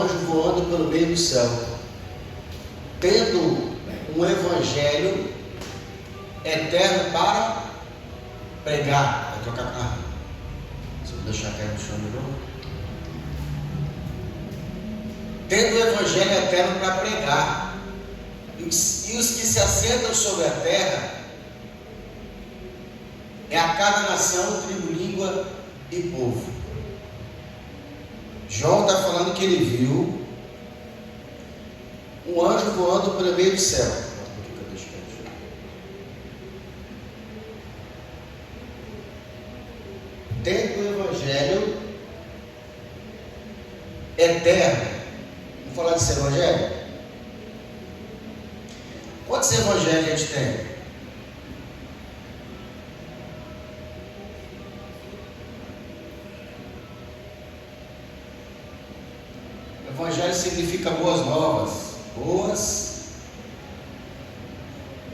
Anjo voando pelo meio do céu, tendo um evangelho eterno para pregar. Vai trocar carro. Se eu deixar cair no chão de novo. Tendo o evangelho eterno para pregar. E os que se assentam sobre a terra é a cada nação, tribo, língua e povo. João está falando que ele viu um anjo voando pelo meio do céu. Tendo o evangelho eterno. Vamos falar desse evangelho? Quantos evangelhos a gente tem? Evangelho significa boas novas. Boas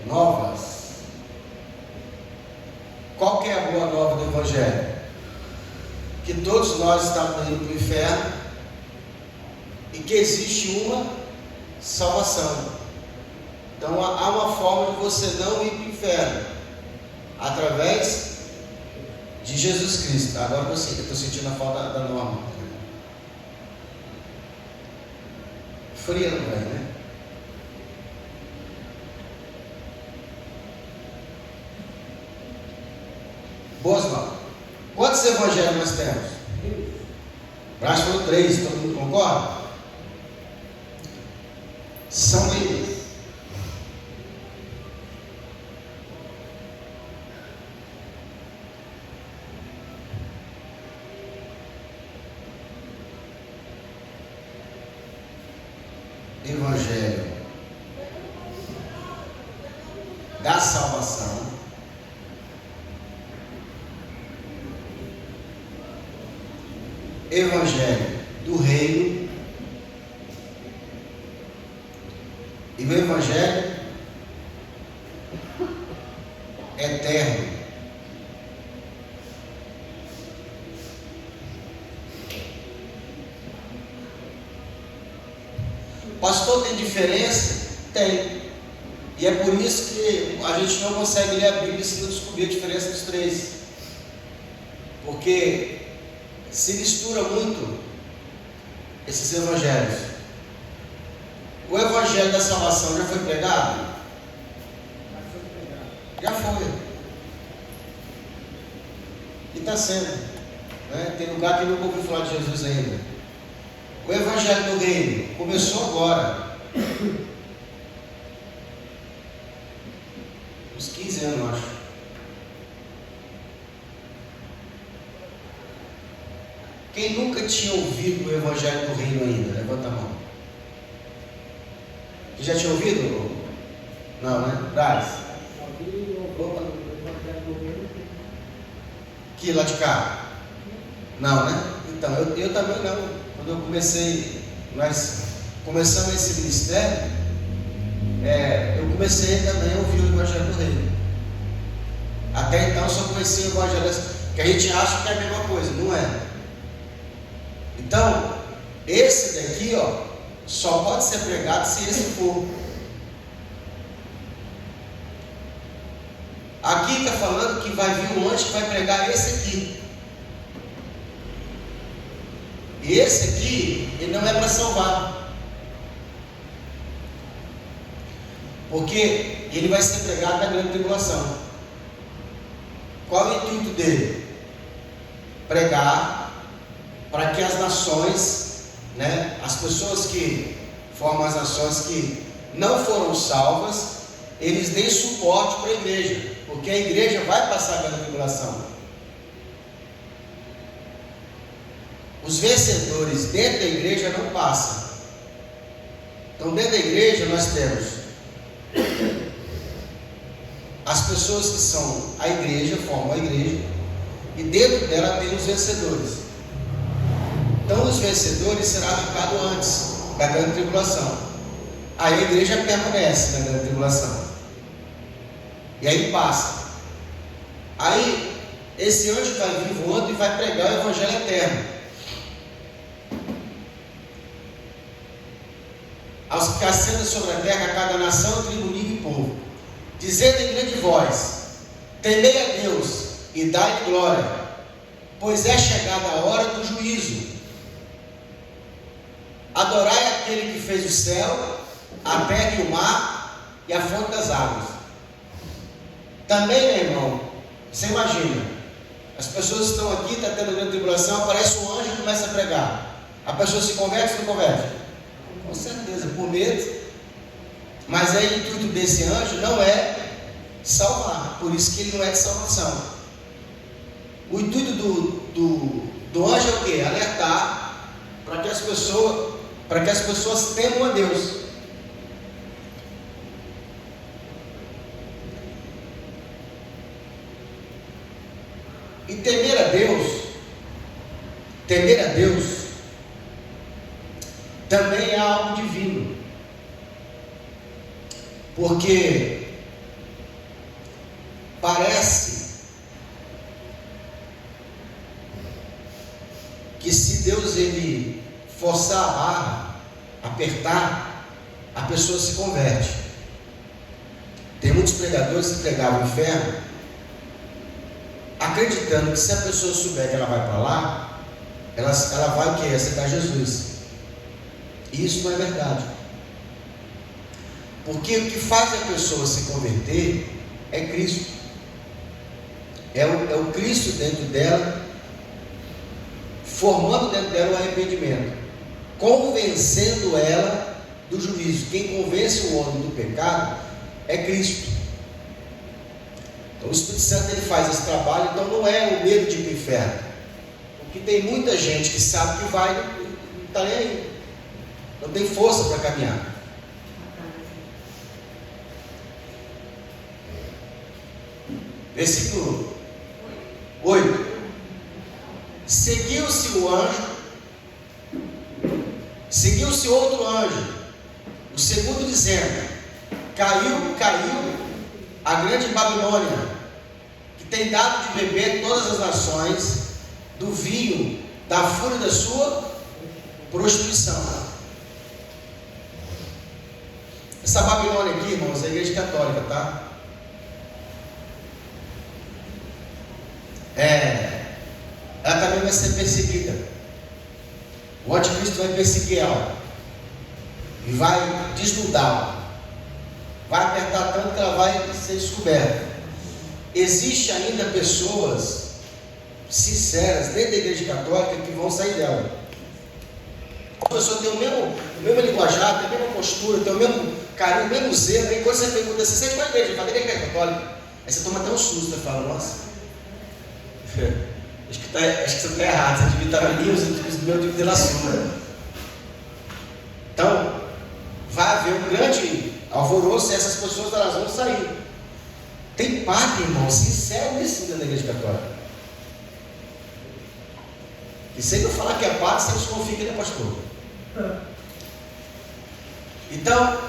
novas. Qual que é a boa nova do Evangelho? Que todos nós estamos indo para o inferno e que existe uma salvação. Então há uma forma de você não ir para o inferno através de Jesus Cristo. Agora eu estou sentindo a falta da norma. Fria não vai, né? Boas novas. Quantos evangelhos nós temos? Brás falou 3, todo mundo concorda? São eles. Evangelho da salvação, Evangelho do reino e o Evangelho eterno. Pastor, tem diferença? Tem. E é por isso que a gente não consegue ler a Bíblia se não descobrir a diferença dos três. Porque se mistura muito esses evangelhos. O evangelho da salvação já foi pregado? Já foi. E está sendo. Né? Tem lugar que nunca ouviu falar de Jesus ainda. O evangelho do reino começou agora. Uns 15 anos, eu acho. Quem nunca tinha ouvido o evangelho do reino ainda? Levanta a mão. Você já tinha ouvido? Não, né? Braz? Aqui, lá de cá? Não, né? Então, eu também não. Quando eu comecei, nós começamos esse ministério, eu comecei também a ouvir o Evangelho do Reino. Até então eu só conhecia o Evangelho, que a gente acha que é a mesma coisa, não é? Então, esse daqui, só pode ser pregado se esse for. Aqui está falando que vai vir um anjo que vai pregar esse aqui. E esse aqui, ele não é para salvar. Porque ele vai ser pregado na grande tribulação. Qual é o intuito dele? Pregar para que as nações, né, as pessoas que formam as nações que não foram salvas, eles deem suporte para a igreja. Porque a igreja vai passar pela tribulação. Os vencedores dentro da igreja não passam. Então dentro da igreja nós temos as pessoas que são a igreja, formam a igreja, e dentro dela tem os vencedores. Então os vencedores serão arrancados antes da grande tribulação. Aí a igreja permanece na grande tribulação. E aí passa. Aí esse anjo vai vir voando e vai pregar o evangelho eterno. aos que assentam sobre a terra, a cada nação, tribo, língua e povo, dizendo em grande voz: temei a Deus e dai-lhe glória, pois é chegada a hora do juízo. Adorai aquele que fez o céu, a terra e o mar e a fonte das águas. Também, meu irmão, você imagina, as pessoas estão aqui, está tendo grande tribulação, aparece um anjo e começa a pregar. A pessoa se converte ou não converte? Com certeza, por medo. Mas aí o intuito desse anjo não é salvar, por isso que ele não é de salvação. O intuito do anjo é o quê? Alertar para que as pessoas temam a Deus. E temer a Deus também é algo divino, porque parece que se Deus ele forçar a barra, apertar, a pessoa se converte. Tem muitos pregadores que pregavam o inferno, acreditando que se a pessoa souber que ela vai para lá, ela vai o quê? Aceitar Jesus. E isso não é verdade. Porque o que faz a pessoa se converter é Cristo. É o Cristo dentro dela, formando dentro dela o arrependimento, convencendo ela do juízo. Quem convence o homem do pecado é Cristo. Então o Espírito Santo ele faz esse trabalho. Então não é o medo de ir para o inferno, porque tem muita gente que sabe que vai, não está nem aí, não tem força para caminhar. Versículo 8: seguiu-se outro anjo, o segundo, dizendo: caiu a grande Babilônia, que tem dado de beber todas as nações do vinho da fúria da sua prostituição. Essa Babilônia aqui, irmãos, é a igreja católica, tá? Ela também vai ser perseguida. O anticristo vai perseguir ela e vai desnudá-la, vai apertar tanto que ela vai ser descoberta. Existe ainda pessoas sinceras dentro da igreja católica que vão sair dela. A pessoa tem o mesmo linguajar, tem a mesma postura, tem o mesmo carinho, o mesmo zelo. Aí quando você pergunta assim: você é de qual igreja? Eu falei: igreja católica. Aí você toma até um susto, você fala: nossa, acho que você está errado, você devia estar ali, os meu tipo de relação. Então, vai haver um grande alvoroço e essas pessoas elas vão sair. Tem padre, irmão, sincero nesse da igreja católica. E se ele não falar que é padre, você desconfia que ele é pastor. Então,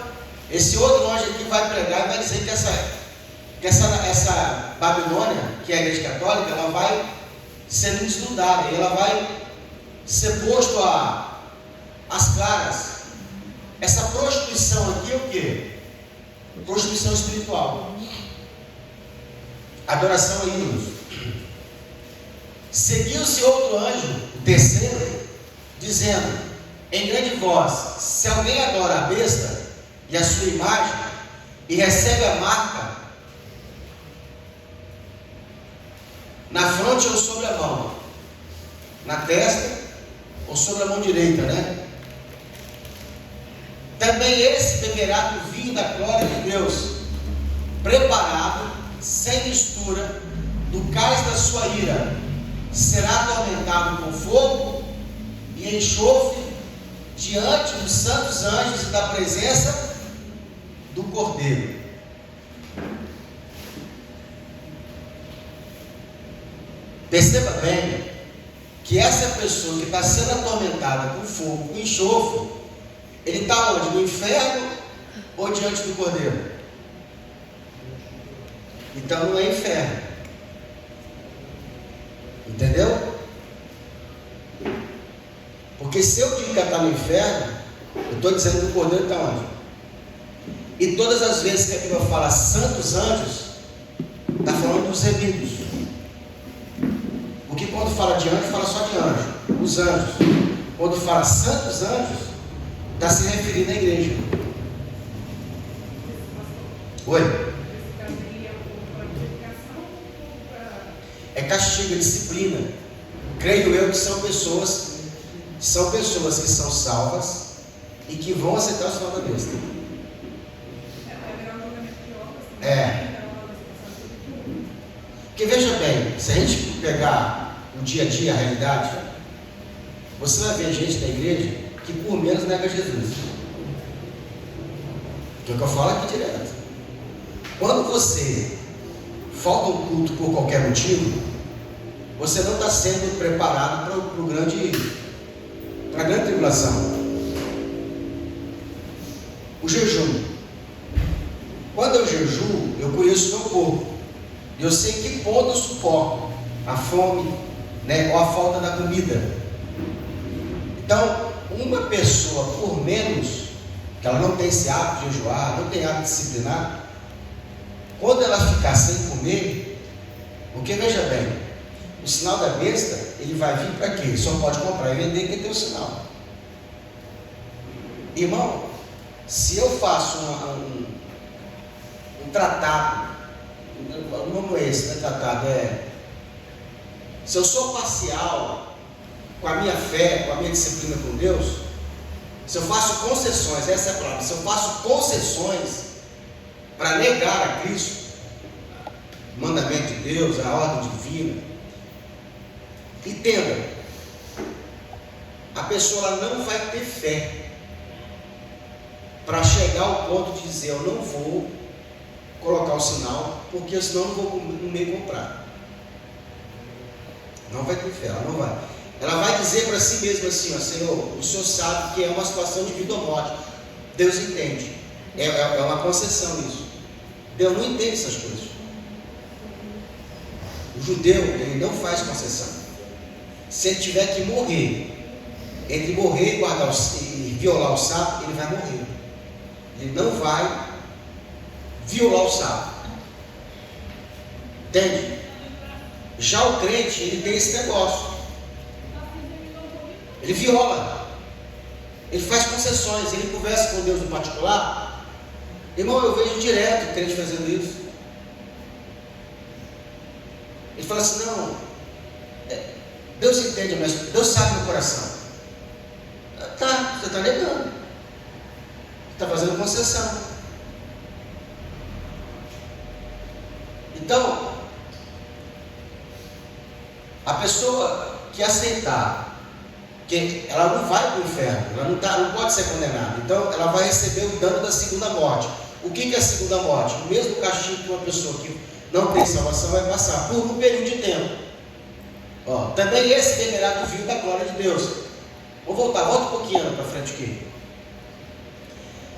esse outro anjo aqui vai pregar e vai dizer que essa Babilônia, que é a igreja católica, ela vai ser desnudada, e ela vai ser posto às claras. Essa prostituição aqui é o quê? Prostituição espiritual, adoração a ídolos. Seguiu-se outro anjo, o terceiro, dizendo em grande voz: se alguém adora a besta e a sua imagem e recebe a marca na fronte ou sobre a mão, na testa ou sobre a mão direita, né? Também esse beberá do vinho da glória de Deus, preparado, sem mistura, do cálice da sua ira. Será atormentado com fogo e enxofre diante dos santos anjos e da presença do Cordeiro. Perceba bem que essa pessoa que está sendo atormentada com fogo, com enxofre, ele está onde? No inferno ou diante do Cordeiro? Então não é inferno. Entendeu? Porque se eu digo que está no inferno, Eu estou dizendo que o Cordeiro está onde? E todas as vezes que a Bíblia fala santos anjos, está falando dos remidos. Porque quando fala de anjo, fala só de anjo, os anjos. Quando fala santos anjos, está se referindo à igreja. Oi? É castigo, é disciplina. Creio eu que são pessoas que são salvas e que vão aceitar o sinal da besta. Porque veja bem, se a gente pegar o dia a dia, a realidade, você vai ver gente da igreja que por menos nega Jesus. Que é o que eu falo aqui direto. Quando você falta um culto por qualquer motivo, você não está sendo preparado para a grande tribulação. O jejum. Quando eu jejuo, eu conheço o meu corpo. E eu sei que ponto eu suporto a fome, né, ou a falta da comida. Então, uma pessoa por menos, que ela não tem esse hábito de jejuar, não tem hábito de disciplinar, quando ela ficar sem comer, porque veja bem, o sinal da besta, ele vai vir para quê? Só pode comprar e vender quem tem o sinal. Irmão, se eu faço um tratado, não é esse, não é tratado, se eu sou parcial com a minha fé, com a minha disciplina com Deus, se eu faço concessões, essa é a palavra, se eu faço concessões para negar a Cristo, o mandamento de Deus, a ordem divina, entenda, a pessoa ela não vai ter fé para chegar ao ponto de dizer: eu não vou colocar o sinal, porque senão eu não vou no meio comprar. Não vai ter fé, ela não vai. Ela vai dizer para si mesma assim: ó, Senhor, o Senhor sabe que é uma situação de vida ou morte. Deus entende. É uma concessão isso. Deus não entende essas coisas. O judeu, ele não faz concessão. Se ele tiver que morrer, entre morrer e violar o sábado, ele vai morrer. Ele não vai violar o sábado. Entende? Já o crente, ele tem esse negócio. Ele viola. Ele faz concessões. Ele conversa com Deus no particular. Irmão, eu vejo direto o crente fazendo isso. Ele fala assim: não, Deus entende, mas Deus sabe meu coração. Tá, você está negando. Está fazendo concessão. Então, a pessoa que aceitar que ela não vai para o inferno, ela não pode ser condenada, então ela vai receber o dano da segunda morte. O que é a segunda morte? O mesmo castigo que uma pessoa que não tem salvação vai passar por um período de tempo. Também esse beberá do vinho da glória de Deus. Volta um pouquinho para frente aqui.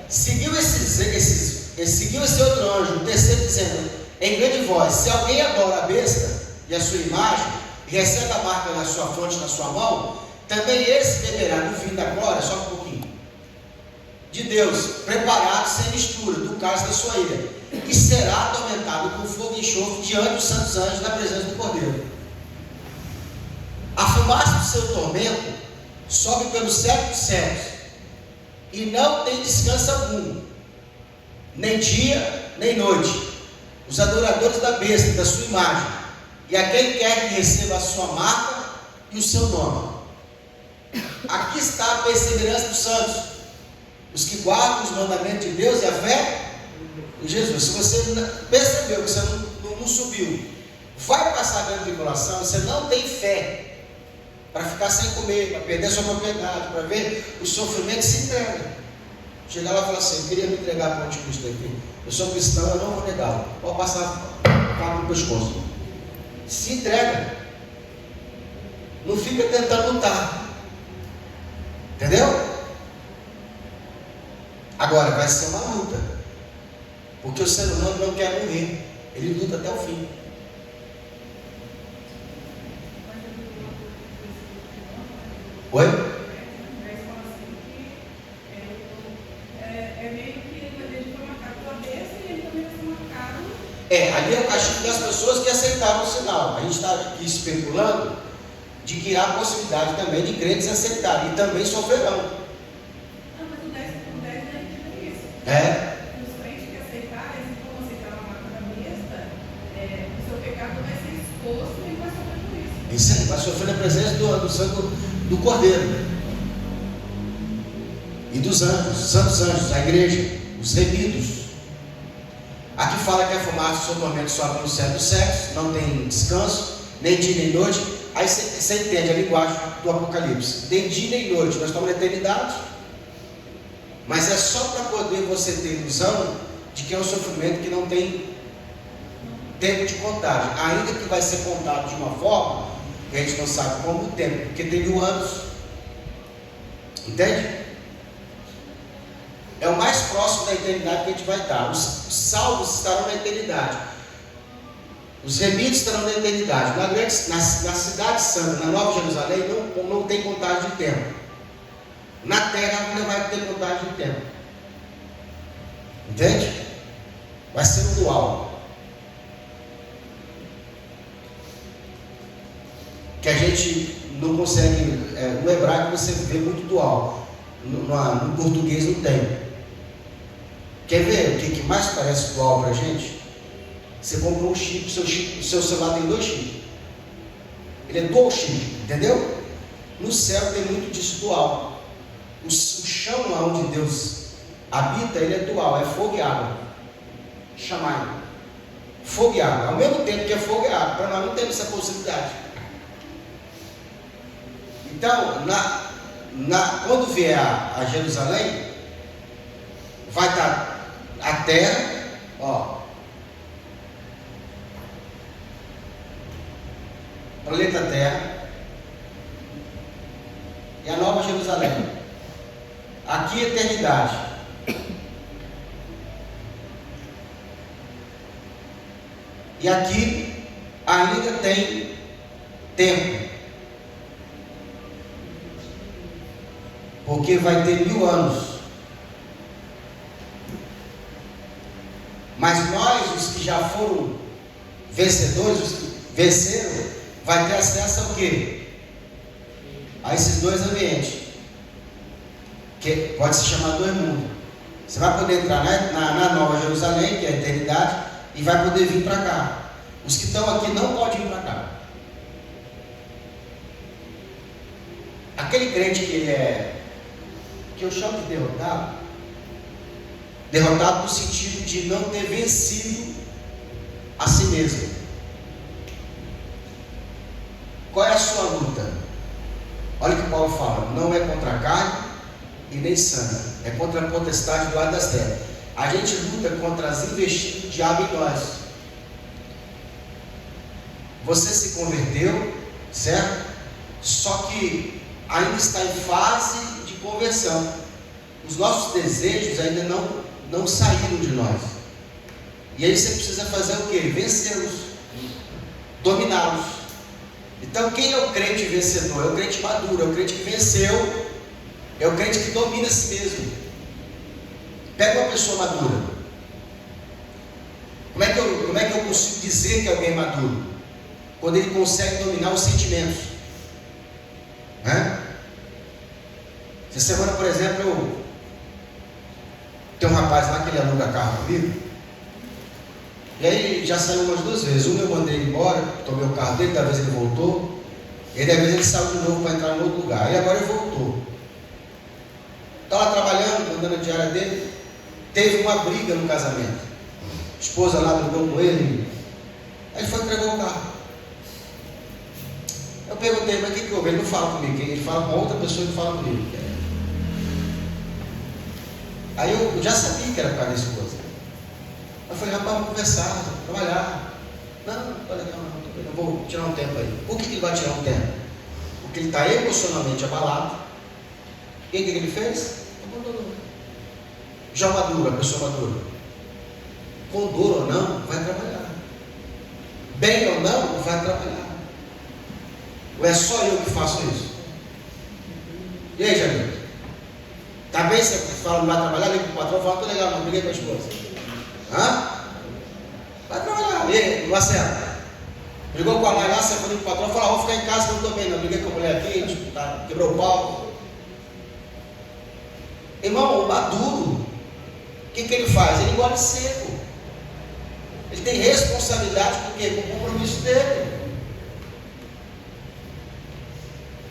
Seguiu esse outro anjo, o terceiro, dizendo em grande voz: se alguém adora a besta e a sua imagem, e recebe a marca na sua fronte, na sua mão, também esse beberá do vinho da glória, só um pouquinho, de Deus, preparado sem mistura, do cálice da sua ira, e será atormentado com fogo e enxofre diante dos santos anjos na presença do Cordeiro. A fumaça do seu tormento sobe pelos séculos dos séculos, e não tem descanso algum, nem dia, nem noite. Os adoradores da besta, da sua imagem, e a quem quer que receba a sua marca e o seu nome. Aqui está a perseverança dos santos, os que guardam os mandamentos de Deus e a fé em Jesus. Se você percebeu que você não subiu, vai passar a grande tribulação, você não tem fé para ficar sem comer, para perder a sua propriedade, para ver o sofrimento, se entrega. Chegar lá e falar assim: eu queria me entregar para o anticristo aqui, eu sou cristão, eu não vou negá-lo. Pode passar cabo no pescoço. Se entrega. Não fica tentando lutar. Entendeu? Agora vai ser uma luta, porque o ser humano não quer morrer, ele luta até o fim. Oi? meio que ele foi marcado com a besta e ele também vai ser marcado. Ali é o castigo das pessoas que aceitaram o sinal. A gente está aqui especulando de que há a possibilidade também de crentes aceitarem e também sofrerão. Não, mas o 10 é isso. Os crentes que aceitarem, se for aceitar a marca da besta, o seu pecado vai ser exposto e vai sofrer por isso. Isso aí, vai sofrer na presença do sangue do Cordeiro e dos anjos, santos anjos, a igreja, os remidos. Aqui fala que a fumaça do seu tormento sobe no céu do sexo, não tem descanso, nem dia nem noite. Aí você entende a linguagem do Apocalipse, nem dia nem noite, nós estamos na eternidade. Mas é só para poder você ter ilusão de que é um sofrimento que não tem tempo de contagem, ainda que vai ser contado de uma forma que a gente não sabe como o tempo, porque tem 1000 anos. Entende? É o mais próximo da eternidade que a gente vai estar. Os salvos estarão na eternidade, os remidos estarão na eternidade. Na cidade santa, na Nova Jerusalém, não tem contagem de tempo. Na terra não vai ter contagem de tempo. Entende? Vai ser um dual, que a gente não consegue. No hebraico você vê muito dual, no português não tem. Quer ver o que mais parece dual para a gente? Você comprou um chip, o seu celular tem 2 chips. Ele é dual chip, entendeu? No céu tem muito disso dual. O chão lá onde Deus habita, ele é dual, é fogo e água. Chamai. Fogo e água, ao mesmo tempo que é fogo e água. Para nós não temos essa possibilidade. Então, quando vier a Jerusalém, vai estar a terra, planeta Terra, e a Nova Jerusalém. Aqui eternidade. E aqui ainda tem tempo, porque vai ter 1000 anos. Mas nós, os que já foram vencedores, os que venceram, vai ter acesso ao quê? A esses 2 ambientes, que pode se chamar 2 mundos. Você vai poder entrar na Nova Jerusalém, que é a eternidade, e vai poder vir para cá. Os que estão aqui não podem vir para cá. Aquele crente que eu chamo de derrotado no sentido de não ter vencido a si mesmo. Qual é a sua luta? Olha o que Paulo fala: não é contra a carne e nem sangue, é contra a potestade do lado das trevas. A gente luta contra as investidas do diabo em nós. Você se converteu, certo? Só que ainda está em fase de conversão. Os nossos desejos ainda não saíram de nós. E aí você precisa fazer o quê? Vencê-los, dominá-los. Então quem é o crente vencedor? É o crente maduro, é o crente que venceu, é o crente que domina a si mesmo. Pega uma pessoa madura. Como é que eu consigo dizer que alguém é maduro? Quando ele consegue dominar os sentimentos. Essa semana, por exemplo, tem um rapaz lá que ele aluga carro comigo. E aí já saiu umas 2 vezes. Uma eu mandei ele embora, tomei o carro dele, da vez ele voltou. E da vez ele saiu de novo para entrar em outro lugar. E agora ele voltou. Está lá trabalhando, mandando a diária dele. Teve uma briga no casamento. A esposa lá brigou com ele. Aí ele foi entregar o carro. Eu perguntei, mas o que houve? Ele não fala comigo. Ele fala com outra pessoa que fala comigo. Aí eu já sabia que era por causa da esposa. Eu falei, rapaz, vamos conversar, trabalhar. Não, olha, não, eu vou tirar um tempo aí. Por que ele vai tirar um tempo? Porque ele está emocionalmente abalado. E o que ele fez? Abandonou. Já madura, a pessoa madura. Com dor ou não, vai trabalhar. Bem ou não, vai trabalhar. Ou é só eu que faço isso? E aí, Jamil? Tá bem? Você fala, não vai trabalhar, liga pro patrão, fala, tô legal, não briguei com a esposa. Hã? Vai trabalhar. E aí, Marcelo? Brigou com a mãe lá, você falou pro patrão, fala, vou ficar em casa que eu não tô bem, não. Briguei com a mulher aqui, tipo, tá, quebrou o pau. Irmão, o maduro, o que ele faz? Ele engole seco. Ele tem responsabilidade com o quê? Com o compromisso dele.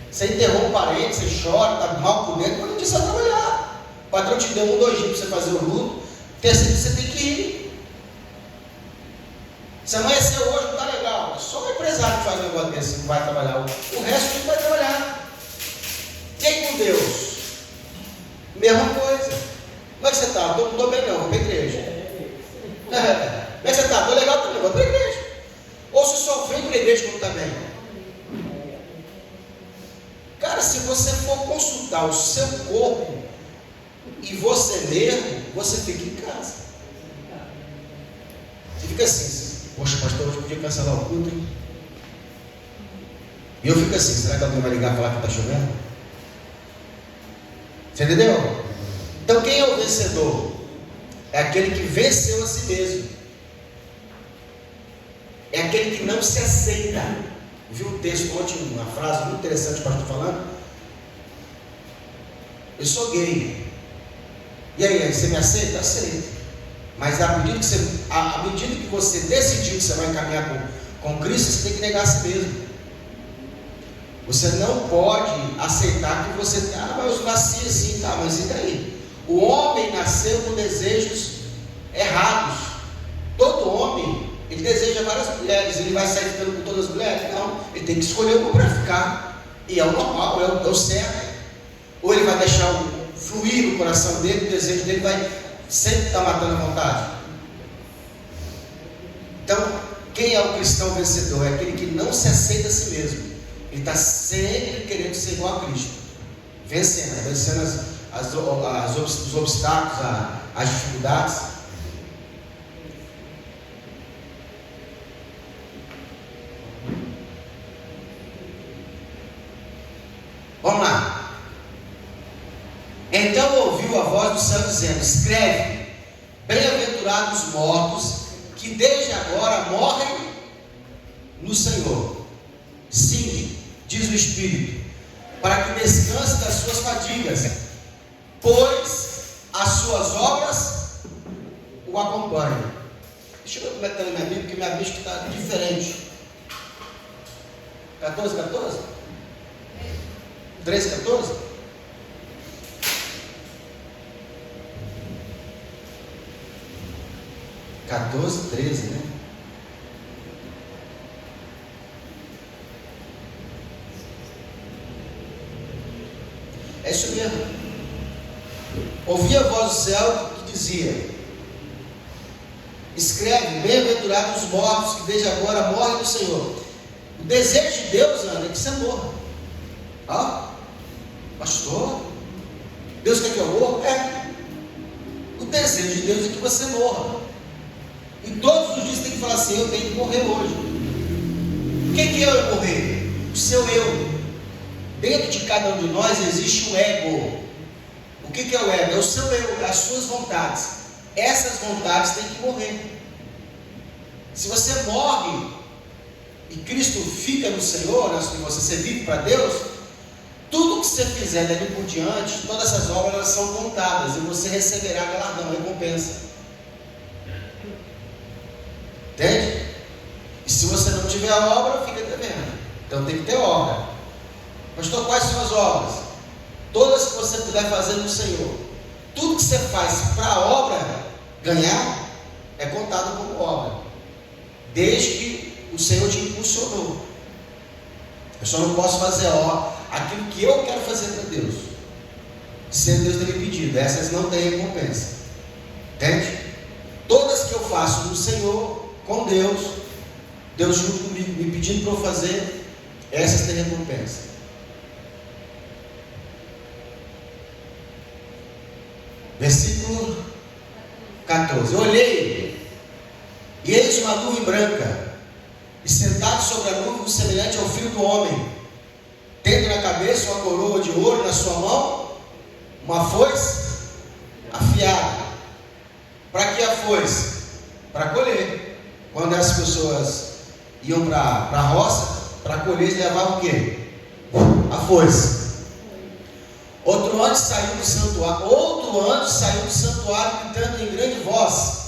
Você enterrou um parente, você chora, está mal por dentro, mas não precisa trabalhar. O patrão te deu 1, 2 dias para você fazer o luto, terceiro dia você tem que ir. Se amanhecer hoje não está legal, é só o empresário que faz um negócio desse, não vai trabalhar. O resto não vai trabalhar. E aí com Deus? Mesma coisa. Como é que você está? Não estou bem não, vou para a igreja. Como é que você está? Estou legal também, vou para a igreja. Ou se só vem para a igreja quando está bem. Cara, se você for consultar o seu corpo e você mesmo, você fica em casa. Você fica assim, poxa, pastor, hoje podia cancelar o culto, hein? E eu fico assim, será que alguém vai ligar e falar que está chovendo? Você entendeu? Então quem é o vencedor? É aquele que venceu a si mesmo. É aquele que não se aceita. Viu o texto ontem, uma frase muito interessante que o pastor falando? Eu sou gay. E aí, você me aceita? Aceito. Mas à medida que você decidir que você vai caminhar com Cristo, você tem que negar a si mesmo. Você não pode aceitar que você... Ah, mas eu nasci assim, tá, mas e daí? O homem nasceu com desejos errados. Todo homem, ele deseja várias mulheres. Ele vai sair ficando com todas as mulheres? Não. Ele tem que escolher uma para ficar. E é o normal, é o certo. Ou ele vai deixar fluir o coração dele, o desejo dele vai sempre estar matando a vontade. Então, quem é o cristão vencedor? É aquele que não se aceita a si mesmo. Ele está sempre querendo ser igual a Cristo. Vencendo os obstáculos, as dificuldades. Vamos lá. Então ouviu a voz do céu dizendo: escreve, bem-aventurados os mortos, que desde agora morrem no Senhor. Sim, diz o Espírito, para que descanse das suas fadigas, pois as suas obras o acompanham. Deixa eu ver como é que está na minha Bíblia, porque minha Bíblia está diferente. 14, 14? 13, 14? (14, 13, né? É isso mesmo. Ouvi a voz do céu que dizia: escreve, bem-aventurados os mortos, que desde agora morrem no Senhor. O desejo de Deus, Ana, é que você morra. Ah, pastor, Deus quer que eu morra? É. O desejo de Deus é que você morra. E todos os dias tem que falar assim: eu tenho que morrer hoje. O que é eu morrer? O seu eu. Dentro de cada um de nós existe o ego. O que é o ego? É o seu eu, as suas vontades. Essas vontades têm que morrer. Se você morre e Cristo fica no Senhor, e você vive para Deus, tudo que você fizer dali por diante, todas essas obras elas são contadas e você receberá galardão, recompensa. Entende? E se você não tiver a obra, fica devendo. Então tem que ter obra. Pastor, quais são as obras? Todas que você puder fazer no Senhor. Tudo que você faz para a obra ganhar, é contado como obra. Desde que o Senhor te impulsionou. Eu só não posso fazer aquilo que eu quero fazer para Deus, sem Deus ter me pedido. Essas não têm recompensa. Entende? Todas que eu faço no Senhor, com Deus junto comigo, me pedindo para eu fazer, essas têm recompensa. Versículo 14. Eu olhei, e eis uma nuvem branca, e sentado sobre a nuvem, semelhante ao filho do homem, tendo na cabeça uma coroa de ouro, na sua mão Uma foice afiada. Para que a foice? Para colher. Quando as pessoas iam para a roça, para colher, eles levavam o quê? A foice. Outro anjo saiu do santuário gritando em grande voz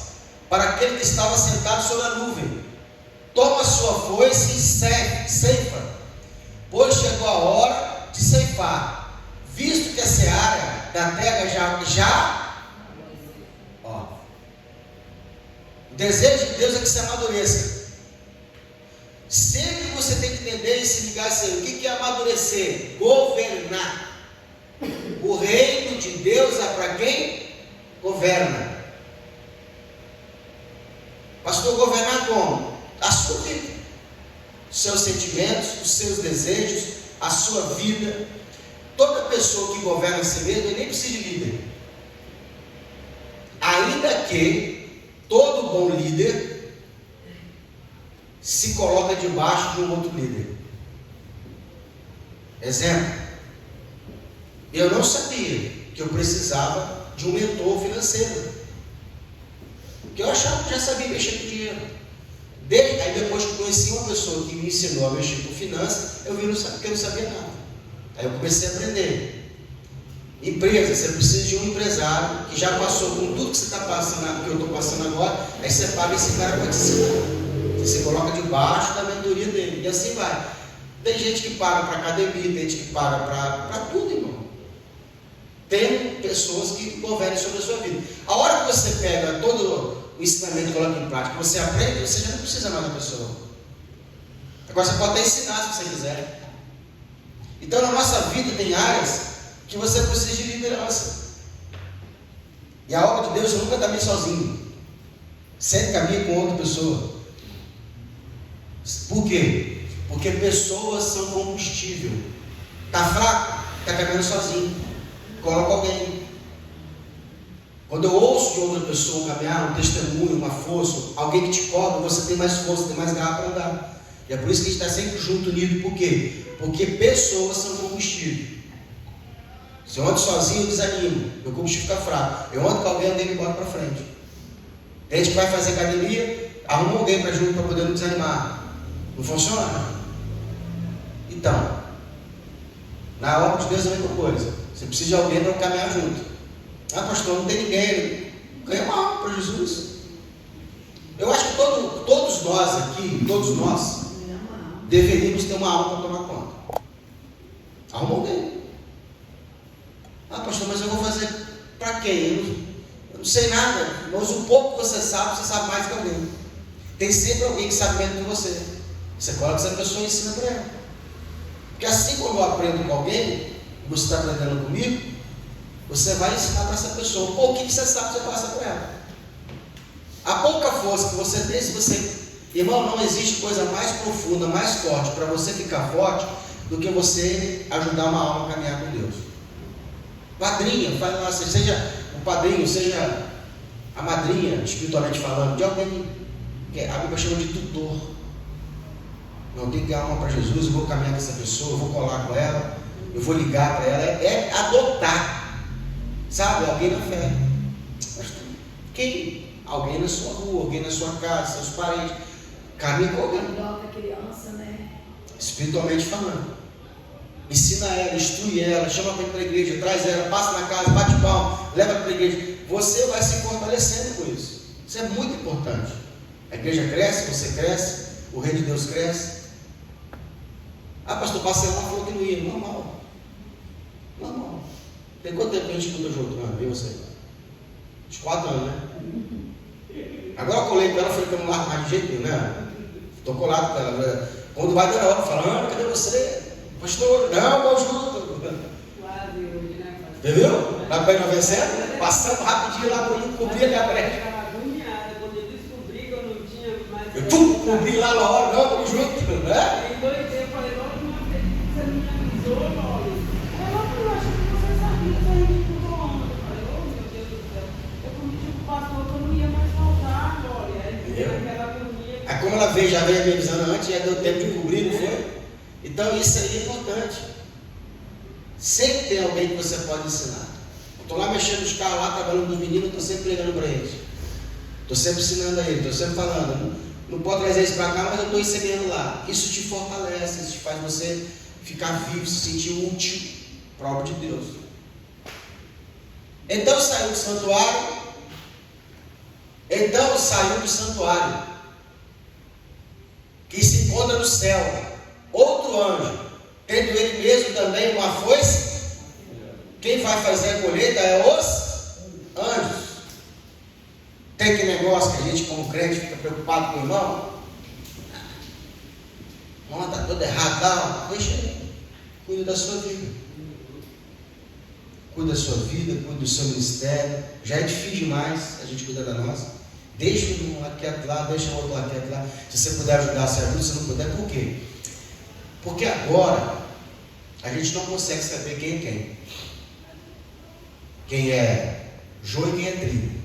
para aquele que estava sentado sobre a nuvem: toma a sua foice e ceifa, pois chegou a hora de ceifar, visto que a seara da terra já ó. O desejo de Deus é que se amadureça. Sempre você tem que entender e se ligar assim: o que é amadurecer? Governar. O reino de Deus é para quem governa. Pastor, governar como? A sua vida, os seus sentimentos, os seus desejos, a sua vida. Toda pessoa que governa a si mesma nem precisa de líder. Ainda que todo bom líder se coloca debaixo de um outro líder. Exemplo: eu não sabia que eu precisava de um mentor financeiro, porque eu achava que já sabia mexer com dinheiro. Aí depois que conheci uma pessoa que me ensinou a mexer com finanças, eu vi que eu não sabia nada. Aí eu comecei a aprender. Empresa, você precisa de um empresário que já passou com tudo que você está passando, que eu estou passando agora. Aí você paga esse cara para te ensinar. Você coloca debaixo da mentoria dele, e assim vai. Tem gente que paga para academia, tem gente que paga para tudo, irmão. Tem pessoas que governam sobre a sua vida. A hora que você pega todo o ensinamento e coloca em prática, você aprende, você já não precisa mais da pessoa. Agora você pode até ensinar se você quiser. Então na nossa vida tem áreas que você precisa de liderança. E a obra de Deus nunca caminha sozinho. Sempre caminha com outra pessoa. Por quê? Porque pessoas são combustível. Está fraco? Está caminhando sozinho. Coloca alguém. Quando eu ouço de outra pessoa caminhar, um testemunho, uma força, alguém que te cobra, você tem mais força, tem mais garra para andar. E é por isso que a gente está sempre junto, unido. Por quê? Porque pessoas são combustível. Se eu ando sozinho, eu desanimo, meu combustível fica fraco. Eu ando com alguém me bota para frente. Tem gente que vai fazer academia, arruma alguém para junto para poder não desanimar. Não funciona? Então, na obra de Deus é a mesma coisa. Você precisa de alguém para caminhar junto. Ah, pastor, não tem ninguém. Ganha uma alma para Jesus. Eu acho que todos nós aqui, todos nós, deveríamos ter uma alma para tomar conta. Arruma alguém. Ah, pastor, mas eu vou fazer para quem? Eu não sei nada. Mas o pouco que você sabe mais que alguém. Tem sempre alguém que sabe menos que você. Você coloca essa pessoa e ensina para ela. Porque assim como eu aprendo com alguém, você está aprendendo comigo, você vai ensinar para essa pessoa. Um pouquinho que você sabe, você passa para ela. A pouca força que você tem, se você... Irmão, não existe coisa mais profunda, mais forte para você ficar forte do que você ajudar uma alma a caminhar com Deus. Padrinha, faz lá, seja o padrinho, seja a madrinha, espiritualmente falando, de alguém que a Bíblia chama de tutor. Não, tem que dar alma para Jesus, eu vou caminhar com essa pessoa, eu vou colar com ela, eu vou ligar para ela, é adotar, sabe, alguém na fé. Quem? Alguém na sua rua, alguém na sua casa, seus parentes, caminha com alguém. Adota criança, né? Espiritualmente falando. Ensina ela, instrui ela, chama para a igreja, traz ela, passa na casa, bate palma, leva para a igreja. Você vai se fortalecendo com isso. Isso é muito importante. A igreja cresce, você cresce, o reino de Deus cresce. Ah, pastor, passei lá, falou que não ia. Normal. Normal. Tem quanto tempo que a gente escuta junto? Eu sei. Uns 4 anos, né? Agora eu colei com ela, falei que eu não largo mais de jeito nenhum, né? Estou colado com ela. Quando vai dando a hora, fala, cadê você? Pastor, não, vou junto. Entendeu? Lá para ir 90, passamos rapidinho lá, cobri a minha brecha. Eu cobri lá na hora, não, vamos junto, né? Em 2 dias eu falei, olha, não acredito que você não me avisou, olha. Eu achei que você sabia que a gente ficou ontem. Eu falei, oh meu Deus do céu. Eu prometi pro pastor que eu não ia mais faltar, olha. Aí como ela veio, já veio me avisando antes, já deu tempo de cobrir, não foi? Então isso aí é importante. Sempre tem alguém que você pode ensinar. Estou lá mexendo nos carros, lá trabalhando com os meninos, estou sempre pregando para eles. Estou sempre ensinando a eles, estou sempre falando. Não pode trazer isso para cá, mas eu estou ensinando lá. Isso te fortalece, isso te faz você ficar vivo, se sentir útil para a obra de Deus. Então saiu do santuário, que se encontra no céu, outro anjo, tendo ele mesmo também uma foice. Quem vai fazer a colheita é os anjos. Tem aquele negócio que a gente, como crente, fica preocupado com o irmão. Não, está todo errado, não. Deixa ele. Cuida da sua vida. Cuida da sua vida, cuida do seu ministério. Já é difícil demais a gente cuidar da nossa. Deixa um lá quieto lá, deixa o outro lá quieto lá. Se você puder ajudar, você ajuda. Se não puder, por quê? Porque agora a gente não consegue saber quem é quem. Quem é joio e quem é trigo.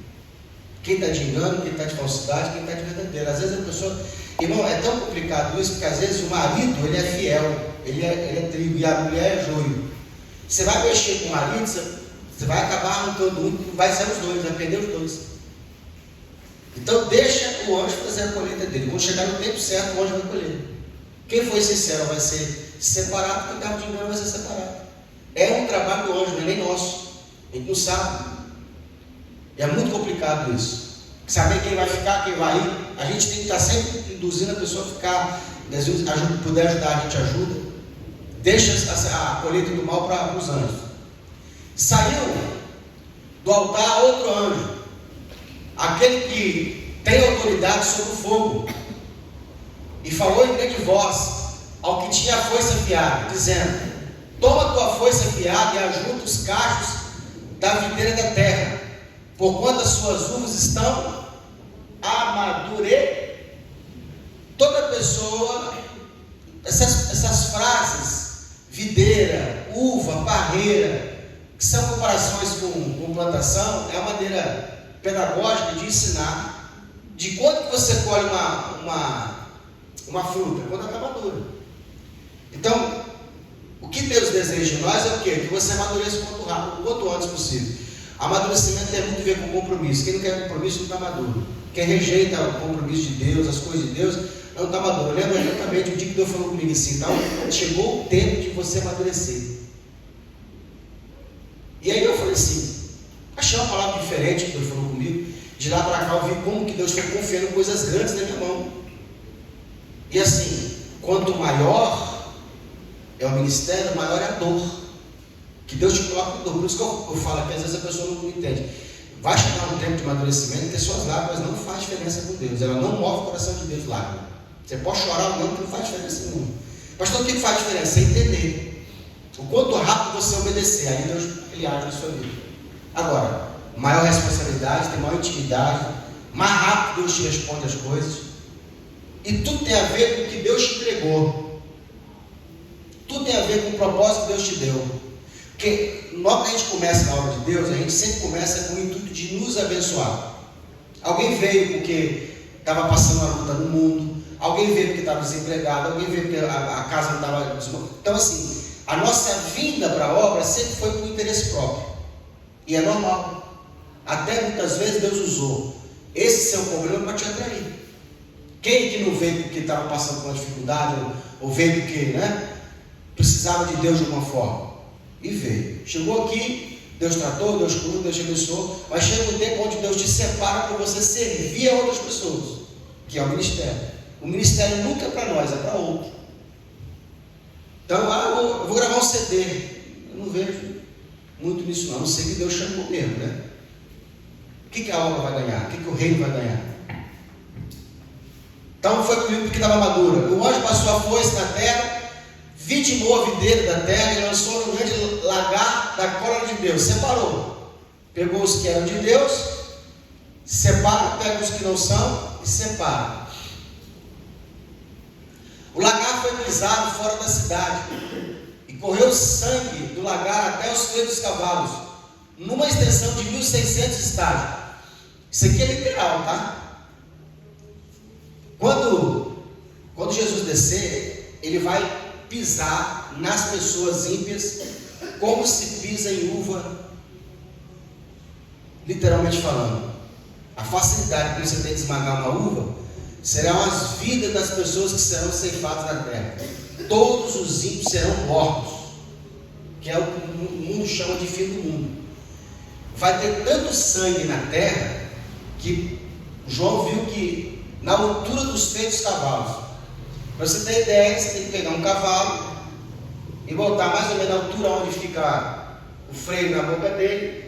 Quem está de engano, quem está de falsidade, quem está de verdadeiro. Às vezes a pessoa... Irmão, é tão complicado isso, porque às vezes o marido, ele é fiel, ele é trigo, e a mulher é joio. Você vai mexer com o marido, você vai acabar arrancando um, vai ser os dois, vai perder os dois. Então deixa o anjo fazer a colheita dele. Quando chegar no tempo certo, o anjo vai colher. Quem foi sincero vai ser separado, quem estava de engano vai ser separado. É um trabalho do anjo, não é nem nosso. A gente não sabe. E é muito complicado isso. Saber quem vai ficar, quem vai ir. A gente tem que estar sempre induzindo a pessoa a ficar. Às vezes, puder ajudar, a gente ajuda. Deixa a colheita do mal para os anjos. Saiu do altar outro anjo, aquele que tem autoridade sobre o fogo, e falou em grande voz ao que tinha a foice afiada, dizendo: toma tua foice afiada e ajunta os cachos da videira da terra, porquanto as suas uvas estão amadurecidas. Toda pessoa, essas frases, videira, uva, parreira, que são comparações com plantação, é uma maneira pedagógica de ensinar de quando você colhe uma fruta, quando está madura. Então, o que Deus deseja de nós é o quê? Que você amadureça o quanto antes possível. Amadurecimento tem muito a ver com compromisso. Quem não quer compromisso não está maduro. Quem rejeita o compromisso de Deus, as coisas de Deus, não está maduro. Eu lembro exatamente o dia que Deus falou comigo assim: então, chegou o tempo de você amadurecer. E aí eu falei assim, achei uma palavra diferente que Deus falou comigo. De lá para cá eu vi como que Deus foi confiando coisas grandes na minha mão. E assim, quanto maior é o ministério, maior é a dor que Deus te coloca em dor. Por isso que eu falo que às vezes a pessoa não entende. Vai chegar um tempo de amadurecimento que as suas lágrimas não faz diferença com Deus. Ela não move o coração de Deus lágrimas. Você pode chorar ou não, que não faz diferença nenhuma. Pastor, o que faz diferença? É entender o quanto rápido você obedecer. Aí Deus, Ele age na sua vida. Agora, maior responsabilidade, tem maior intimidade, mais rápido Deus te responde as coisas. E tudo tem a ver com o que Deus te entregou. Tudo tem a ver com o propósito que Deus te deu. Porque logo que a gente começa na obra de Deus, a gente sempre começa com o intuito de nos abençoar. Alguém veio porque estava passando uma luta no mundo, alguém veio porque estava desempregado, alguém veio porque a casa não estava desmontada. Então assim, a nossa vinda para a obra sempre foi com interesse próprio. E é normal. Até muitas vezes Deus usou esse seu problema para te atrair. Quem que não veio porque estava passando por uma dificuldade, ou veio porque precisava de Deus de alguma forma? E veio. Chegou aqui, Deus tratou, Deus curou, Deus te abençoou. Mas chega um tempo onde Deus te separa para você servir a outras pessoas, que é o ministério. O ministério nunca é para nós, é para outro. Então, eu vou gravar um CD. Eu não vejo muito nisso não sei que Deus chamou mesmo, né? O que a obra vai ganhar? O que o reino vai ganhar? Então foi comigo porque estava madura. O anjo passou a foice na terra, vitimou a videira da terra e lançou no grande lagar da cólera de Deus. Separou. Pegou os que eram de Deus, separa, pega os que não são e separa. O lagar foi pisado fora da cidade e correu sangue do lagar até os freios dos cavalos, numa extensão de 1.600 estádios. Isso aqui é literal, tá? Quando Jesus descer, ele vai pisar nas pessoas ímpias como se pisa em uva literalmente falando. A facilidade que você tem de esmagar uma uva serão as vidas das pessoas que serão ceifadas na terra. Todos os ímpios serão mortos, que é o que o mundo chama de fim do mundo. Vai ter tanto sangue na terra que João viu que na altura dos feitos cavalos. Para você ter ideia, você tem que pegar um cavalo e botar mais ou menos na altura onde fica o freio na boca dele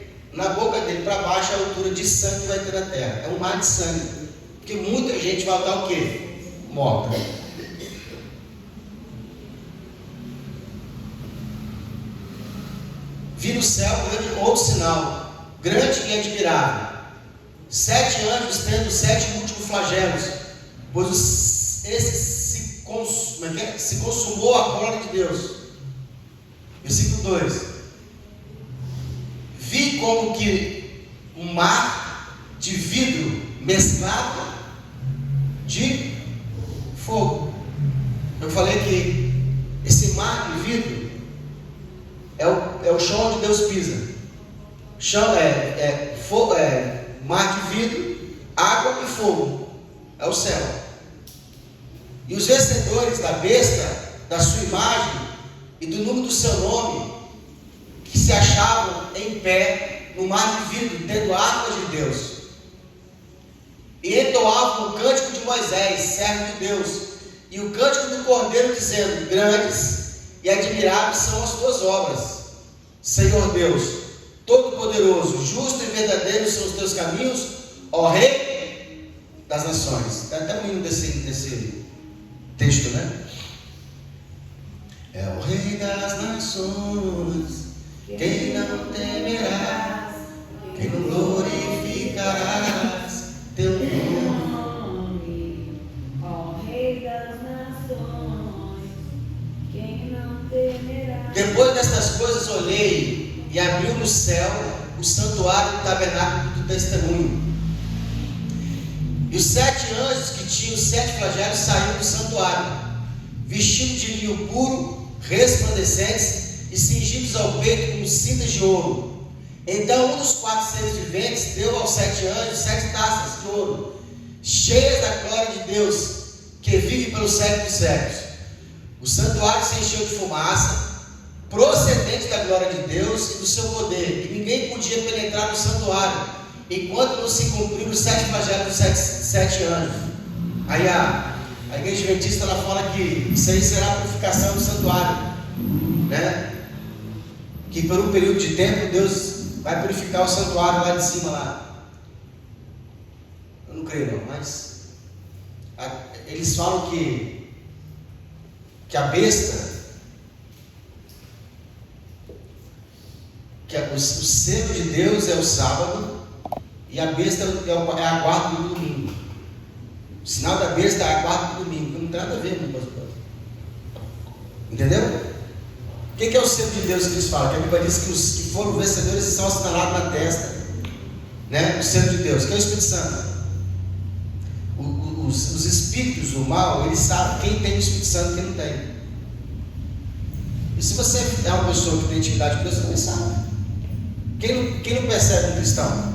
para baixo, a altura de sangue que vai ter na terra. É um mar de sangue, porque muita gente vai estar o quê? Morta. Vi no céu outro sinal, grande e admirável. 7 anjos tendo 7 últimos flagelos, pois se consumou a glória de Deus. Versículo 2: vi como que um mar de vidro mesclado de fogo. Eu falei que esse mar de vidro é o chão onde Deus pisa. Chão fogo, mar de vidro, água e fogo. É o céu. E os vencedores da besta, da sua imagem e do número do seu nome, que se achavam em pé no mar de vidro, tendo armas de Deus, e entoavam o cântico de Moisés, servo de Deus, e o cântico do Cordeiro, dizendo: grandes e admiráveis são as tuas obras, Senhor Deus Todo-Poderoso, justo e verdadeiro são os teus caminhos, ó Rei das nações. Está até um hino desse texto, né? É o Rei das nações, quem não temerás, quem não glorificarás teu nome. Ó Rei das nações, quem não temerás. Depois destas coisas olhei, e abriu no céu o santuário do tabernáculo do testemunho. E os 7 anjos que tinham os 7 flagelos saíram do santuário, vestidos de linho puro, resplandecentes e cingidos ao peito com cintas de ouro. Então um dos 4 seres viventes deu aos 7 anjos 7 taças de ouro, cheias da glória de Deus, que vive pelos séculos dos séculos. O santuário se encheu de fumaça, procedente da glória de Deus e do seu poder, e ninguém podia penetrar no santuário, enquanto não se cumpriram os 7 flagelos dos 7 anjos. Aí a igreja adventista ela fala que isso aí será a purificação do santuário, né? Que por um período de tempo Deus vai purificar o santuário lá de cima lá. Eu não creio não, mas eles falam que a besta, que o selo de Deus é o sábado e a besta é a guarda do domingo. O sinal da besta é a guarda do domingo, que não tem nada a ver com o pastor. Entendeu? O que é o selo de Deus que eles falam? Que a Bíblia diz que os que foram vencedores são assinalados na testa, né? O selo de Deus, que é o Espírito Santo. Os espíritos do mal, eles sabem quem tem o Espírito Santo e quem não tem. E se você é uma pessoa que tem intimidade com Deus, você também sabe. Quem não percebe um cristão?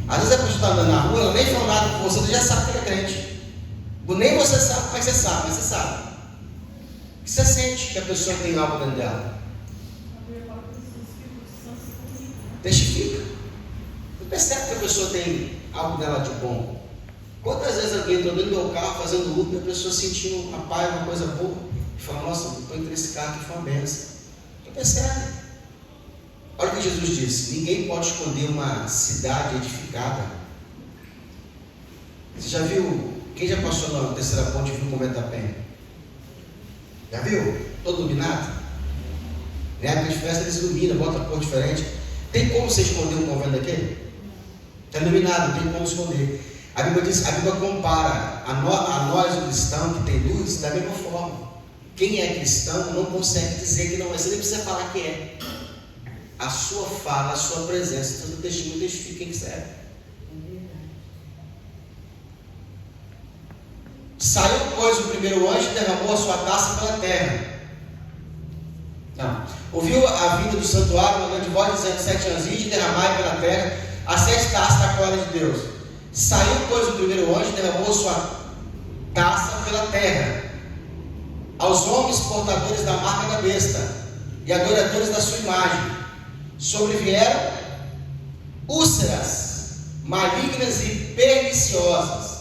Às vezes a pessoa está andando na rua, ela nem falou nada com você, você já sabe que ele é crente. Nem você sabe como é que você sabe, mas você sabe. Você sente que a pessoa tem algo dentro dela. Testifica. Você percebe que a pessoa tem algo dela de bom. Quantas vezes alguém entrou dentro do meu carro fazendo Uber e a pessoa sentiu uma paz, uma coisa boa, e falou: nossa, eu entrei nesse carro que foi uma benção. Você percebe? Olha o que Jesus disse: ninguém pode esconder uma cidade edificada. Você já viu? Quem já passou na terceira ponte e viu como é que está bem? Já viu? Todo iluminado? Na época de festa eles iluminam, botam a cor diferente. Tem como você esconder um convento daquele? Está iluminado, não tem como esconder. A Bíblia compara a nós, o cristão, que tem luz, da mesma forma. Quem é cristão não consegue dizer que não é. Você nem precisa falar que é. A sua fala, a sua presença, todo testemunho testifica quem serve. Saiu, pois, o primeiro anjo e derramou a sua taça pela terra. Não. Ouviu a vinda do santuário, uma grande voz dizendo: 7 anjos, e derramai pela terra as 7 taças da glória de Deus. Saiu, pois, o primeiro anjo, derramou sua taça pela terra, aos homens portadores da marca da besta e adoradores da sua imagem. Sobrevieram úlceras malignas e perniciosas.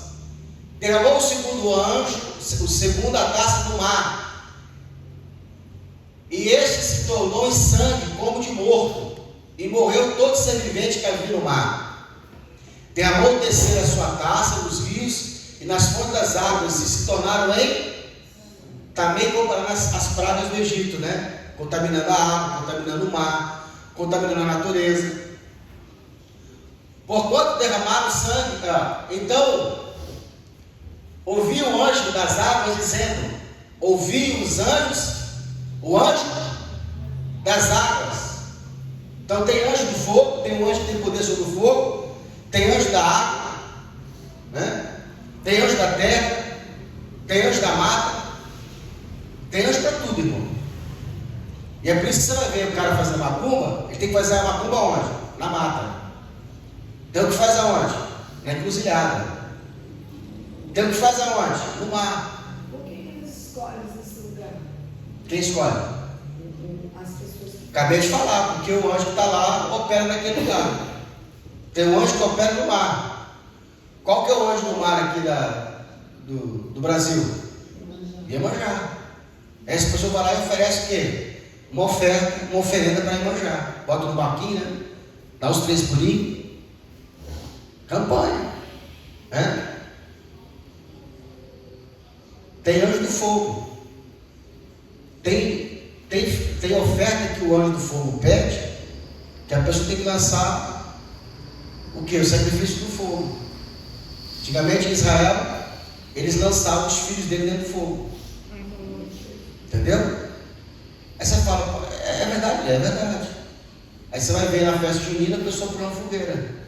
Derramou o segundo anjo, o segundo a taça do mar, e este se tornou em sangue como de morto, e morreu todo ser vivente que havia no mar. Derramou o terceiro a sua taça nos rios e nas fontes das águas, e se tornaram em também comparando as pragas do Egito, né? Contaminando a água, contaminando o mar, contaminando a natureza. Porquanto derramaram sangue, então ouvi o anjo das águas dizendo, ouvi os anjos, o anjo das águas. Então tem anjo do fogo, tem um anjo que tem poder sobre o fogo, tem anjo da água, né? Tem anjo da terra, tem anjo da mata, tem anjo para tudo, irmão. E é por isso que você vai ver o cara fazer macumba, ele tem que fazer a macumba onde? Na mata. Tem o que faz aonde? Na encruzilhada. Tem o que faz aonde? No mar. Por que eles escolhem esse lugar? Quem escolhe? As pessoas que... Acabei de falar, porque o anjo que está lá opera naquele lugar. Tem um anjo que opera no mar. Qual que é o anjo do mar aqui do Brasil? Iemanjá. Essa pessoa vai lá e oferece o quê? Uma oferta, uma oferenda para Iemanjá. Bota no barquinho, né? Dá os 3 pulinhos. Campanha. Né? Tem anjo do fogo. Tem oferta que o anjo do fogo pede, que a pessoa tem que lançar o que? O sacrifício do fogo. Antigamente em Israel, eles lançavam os filhos dele dentro do fogo. Entendeu? Aí você fala, é verdade, é verdade. Aí você vai ver na festa junina a pessoa por uma fogueira.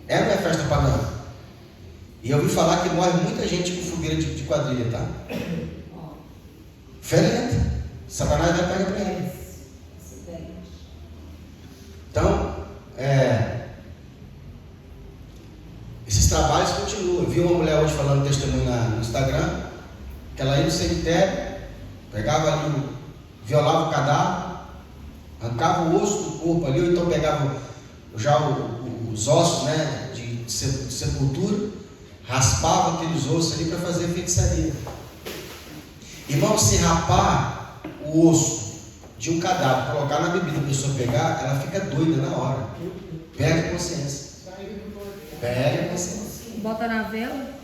É a minha festa pagã. E eu ouvi falar que morre muita gente com fogueira de quadrilha, tá? Diferente. Satanás vai pegar para ele. Então, esses trabalhos continuam. Eu vi uma mulher hoje falando testemunho no Instagram, que ela ia no cemitério, pegava ali, violava o cadáver, arrancava o osso do corpo ali, ou então pegava já os ossos, né, de sepultura, raspava aqueles ossos ali para fazer feitiçaria. Irmão, se rapar o osso de um cadáver, colocar na bebida, a pessoa pegar, ela fica doida na hora. Perde a consciência. Perde a consciência. Bota na vela.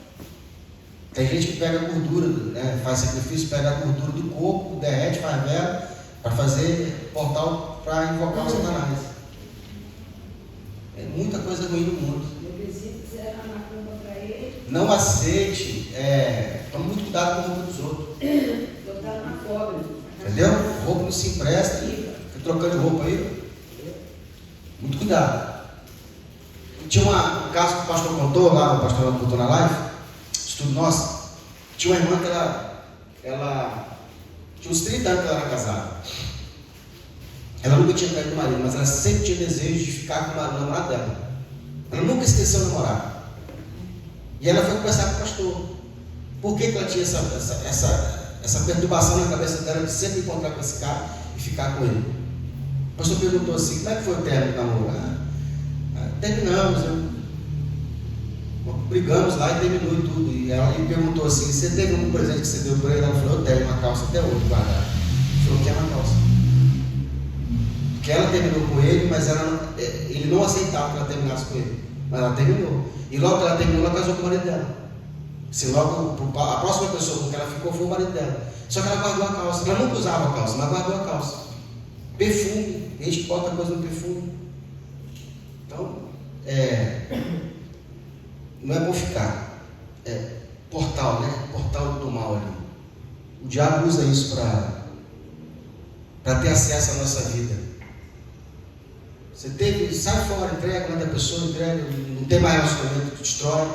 Tem gente que pega a gordura, né, faz sacrifício, pega a gordura do corpo, derrete, faz vela, para fazer portal para invocar o Satanás. É muita coisa ruim no mundo. Não aceite, tome muito cuidado com a roupa dos outros. Entendeu? Roupa não se empresta, fica trocando de roupa aí. Muito cuidado. Tinha um caso que o pastor contou lá, o pastor contou na live, estudo nosso. Tinha uma irmã que ela tinha uns 30 anos que ela era casada. Ela nunca tinha caído do marido, mas ela sempre tinha desejo de ficar com o namorado dela. Ela nunca esqueceu o namorado. E ela foi conversar com o pastor. Por que ela tinha essa perturbação na cabeça dela de sempre encontrar com esse cara e ficar com ele? O pastor perguntou assim: como é que foi o término do namoro? Terminamos, brigamos lá e terminou e tudo. E ela perguntou assim: você teve algum presente que você deu para ele? Ela falou: eu tenho uma calça até hoje guardada. Ele falou: que é uma calça. Porque ela terminou com ele, mas ele não aceitava que ela terminasse com ele. Mas ela terminou. E logo que ela terminou, ela casou com o marido dela. Se logo a próxima pessoa com que ela ficou foi o marido dela. Só que ela guardou a calça. Ela nunca usava a calça, mas guardou a calça. Perfume. A gente bota coisa no perfume. Então, não é bom ficar. Portal, né? Portal do mal ali. O diabo usa isso para ter acesso à nossa vida. Você sai fora, entrega, manda a pessoa, entrega, não tem mais relacionamento, destrói.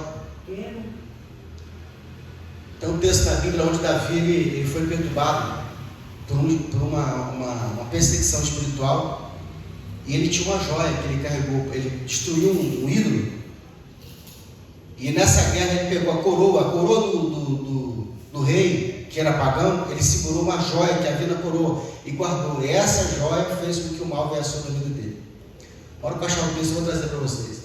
Tem um texto na Bíblia onde Davi ele foi perturbado por uma perseguição espiritual. E ele tinha uma joia que ele carregou, ele destruiu um ídolo. E nessa guerra ele pegou a coroa do rei, que era pagão, ele segurou uma joia que havia na coroa e guardou. E essa joia fez com que o mal viesse sobre a vida dele. A hora que eu achar um texto, eu vou trazer para vocês.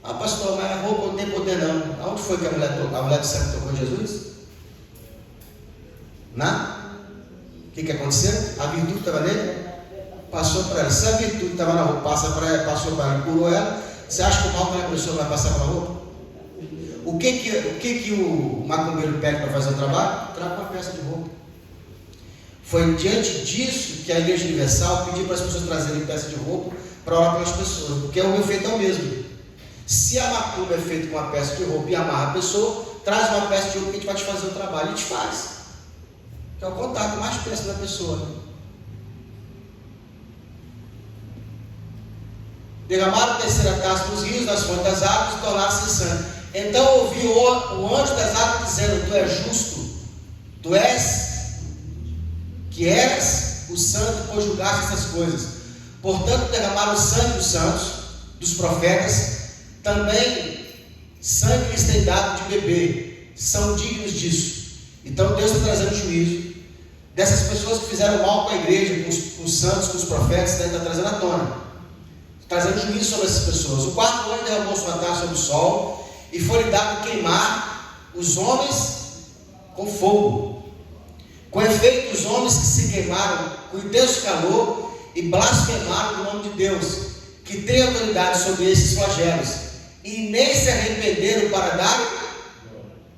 Ah, pastor, mas a roupa não tem poder não. Aonde foi que a mulher do céu tocou em Jesus? O que aconteceu? A virtude estava nele? Passou para ela. Se a virtude estava na roupa, passou para ela, curou ela, você acha que o mal que a pessoa vai passar pela roupa? O que o macumbeiro pede para fazer o trabalho? Traga uma peça de roupa. Foi diante disso que a Igreja Universal pediu para as pessoas trazerem peça de roupa para orar pelas pessoas, porque o efeito é o mesmo. Se a macumba é feita com uma peça de roupa e amarra a pessoa, traz uma peça de roupa que a gente vai te fazer o trabalho, e te faz. Que é o contato mais próximo da pessoa. Derramaram a terceira taça nos rios, nas fontes das águas, e tornaram-se sangue. Então ouviu o anjo das águas dizendo: Tu és justo, tu és que eras o santo, pois julgaste essas coisas. Portanto, derramaram o sangue dos santos, dos profetas, também sangue lhes tem dado de beber, são dignos disso. Então Deus está trazendo juízo dessas pessoas que fizeram mal com a igreja, com os santos, com os profetas, está trazendo à tona, trazendo juízo sobre essas pessoas. O quarto anjo derramou sua taça sobre o sol, e foi-lhe dado queimar os homens com fogo. Com efeito, os homens que se queimaram com intenso calor e blasfemaram o nome de Deus, que tem autoridade sobre esses flagelos, e nem se arrependeram para dar.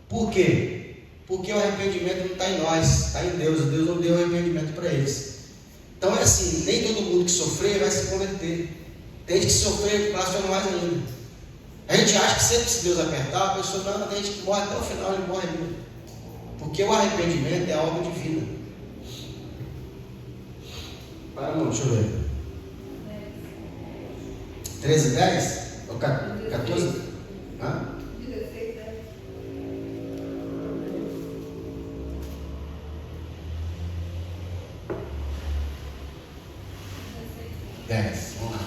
Por quê? Porque o arrependimento não está em nós, está em Deus. Deus não deu arrependimento para eles. Então é assim, nem todo mundo que sofrer vai se converter. Tem gente que sofrer, blasfema mais ainda. A gente acha que sempre se Deus apertar, a pessoa não, tem gente que morre até o final, ele morre mesmo. Porque o arrependimento é algo divino. Para não, deixa eu ver. 13, 10? Ou 14? Hã? 16, 10. Vamos lá.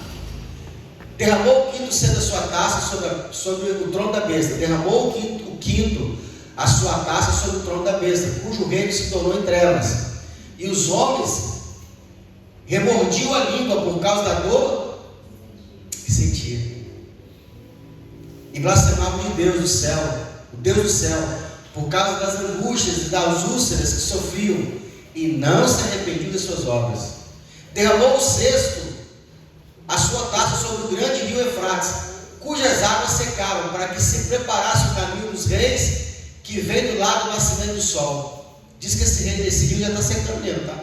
Derramou o quinto sendo a sua taça sobre o trono da besta. Derramou o quinto a sua taça sobre o trono da besta, cujo reino se tornou em trevas. E os homens remordiam a língua por causa da dor que sentia. E blasfemavam de Deus do céu, o Deus do céu, por causa das angústias e das úlceras que sofriam, e não se arrependiam das suas obras. Derramou o sexto a sua taça sobre o grande rio Eufrates, cujas águas secaram, para que se preparasse o caminho dos reis que vem do lado do nascimento do sol. Diz que esse rio já está secando mesmo, tá?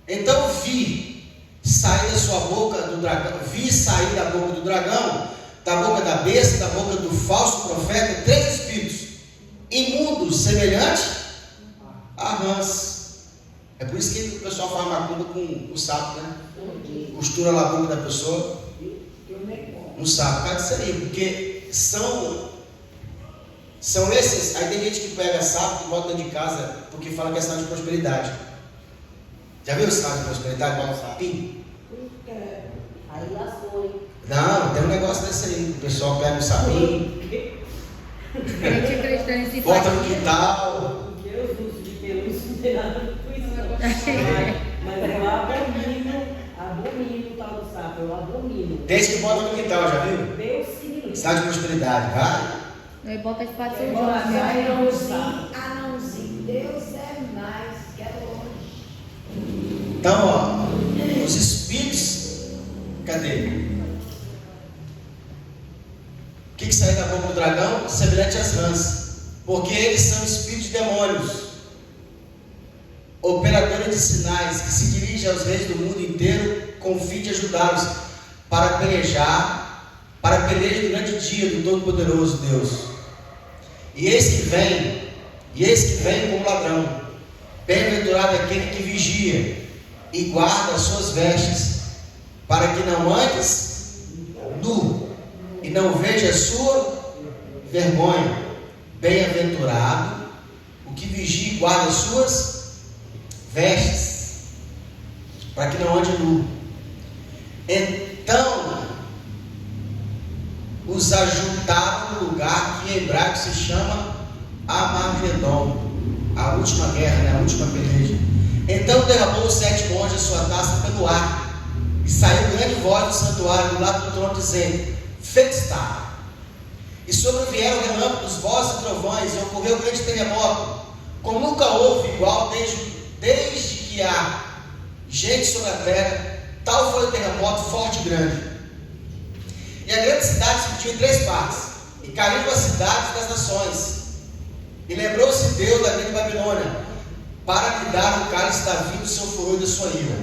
Então vi sair da sua boca do dragão, sair da boca do dragão, da boca da besta, da boca do falso profeta, 3 espíritos imundos, semelhantes a rãs. É por isso que o pessoal faz macumba com o sapo, né? Costura lá a boca da pessoa no sapo, por causa disso aí, porque são esses. Aí tem gente que pega sapo e bota dentro de casa porque fala que é sinal de prosperidade. Já viu o sinal de prosperidade? Bota um sapinho? Aí lascou, hein? Não, tem um negócio desse aí. O pessoal pega um sapinho, bota no quintal. Deus dos de pelúcia não tem nada com isso. Mas eu abomino o tal do sapo, eu abomino. Tem esse que bota no quintal, já viu? Deus sim. Sinal de prosperidade, vai. Aí bota a espada de São Bota a Jorge. espada. Anãozinho, Deus é mais, que é longe. Então, ó, os espíritos, cadê? O que sai da boca do dragão? Semelhante às rãs, porque eles são espíritos de demônios, operadores de sinais, que se dirigem aos reis do mundo inteiro com o fim de ajudá-los para pelejar do grande dia do Todo-Poderoso Deus. E eis que vem como ladrão. Bem-aventurado é aquele que vigia e guarda as suas vestes, para que não andes nu e não veja a sua vergonha. Bem-aventurado o que vigia e guarda as suas vestes. para que não ande nu. Então os ajuntaram no lugar que em hebraico se chama Armagedon, a última guerra, né? A última peleja. Então derramou os 7 monges sua taça pelo ar, e saiu grande voz do santuário do lado do trono, dizendo: feito está. E sobrevieram relâmpagos, vozes e trovões, e ocorreu grande terremoto, como nunca houve igual desde que há gente sobre a terra. Tal foi o terremoto forte e grande. E a grande cidade se dividiu em 3 partes, e caíram as cidades das nações. E lembrou-se Deus da grande Babilônia, para lhe dar o cálice da vinha do seu furor e da sua ira.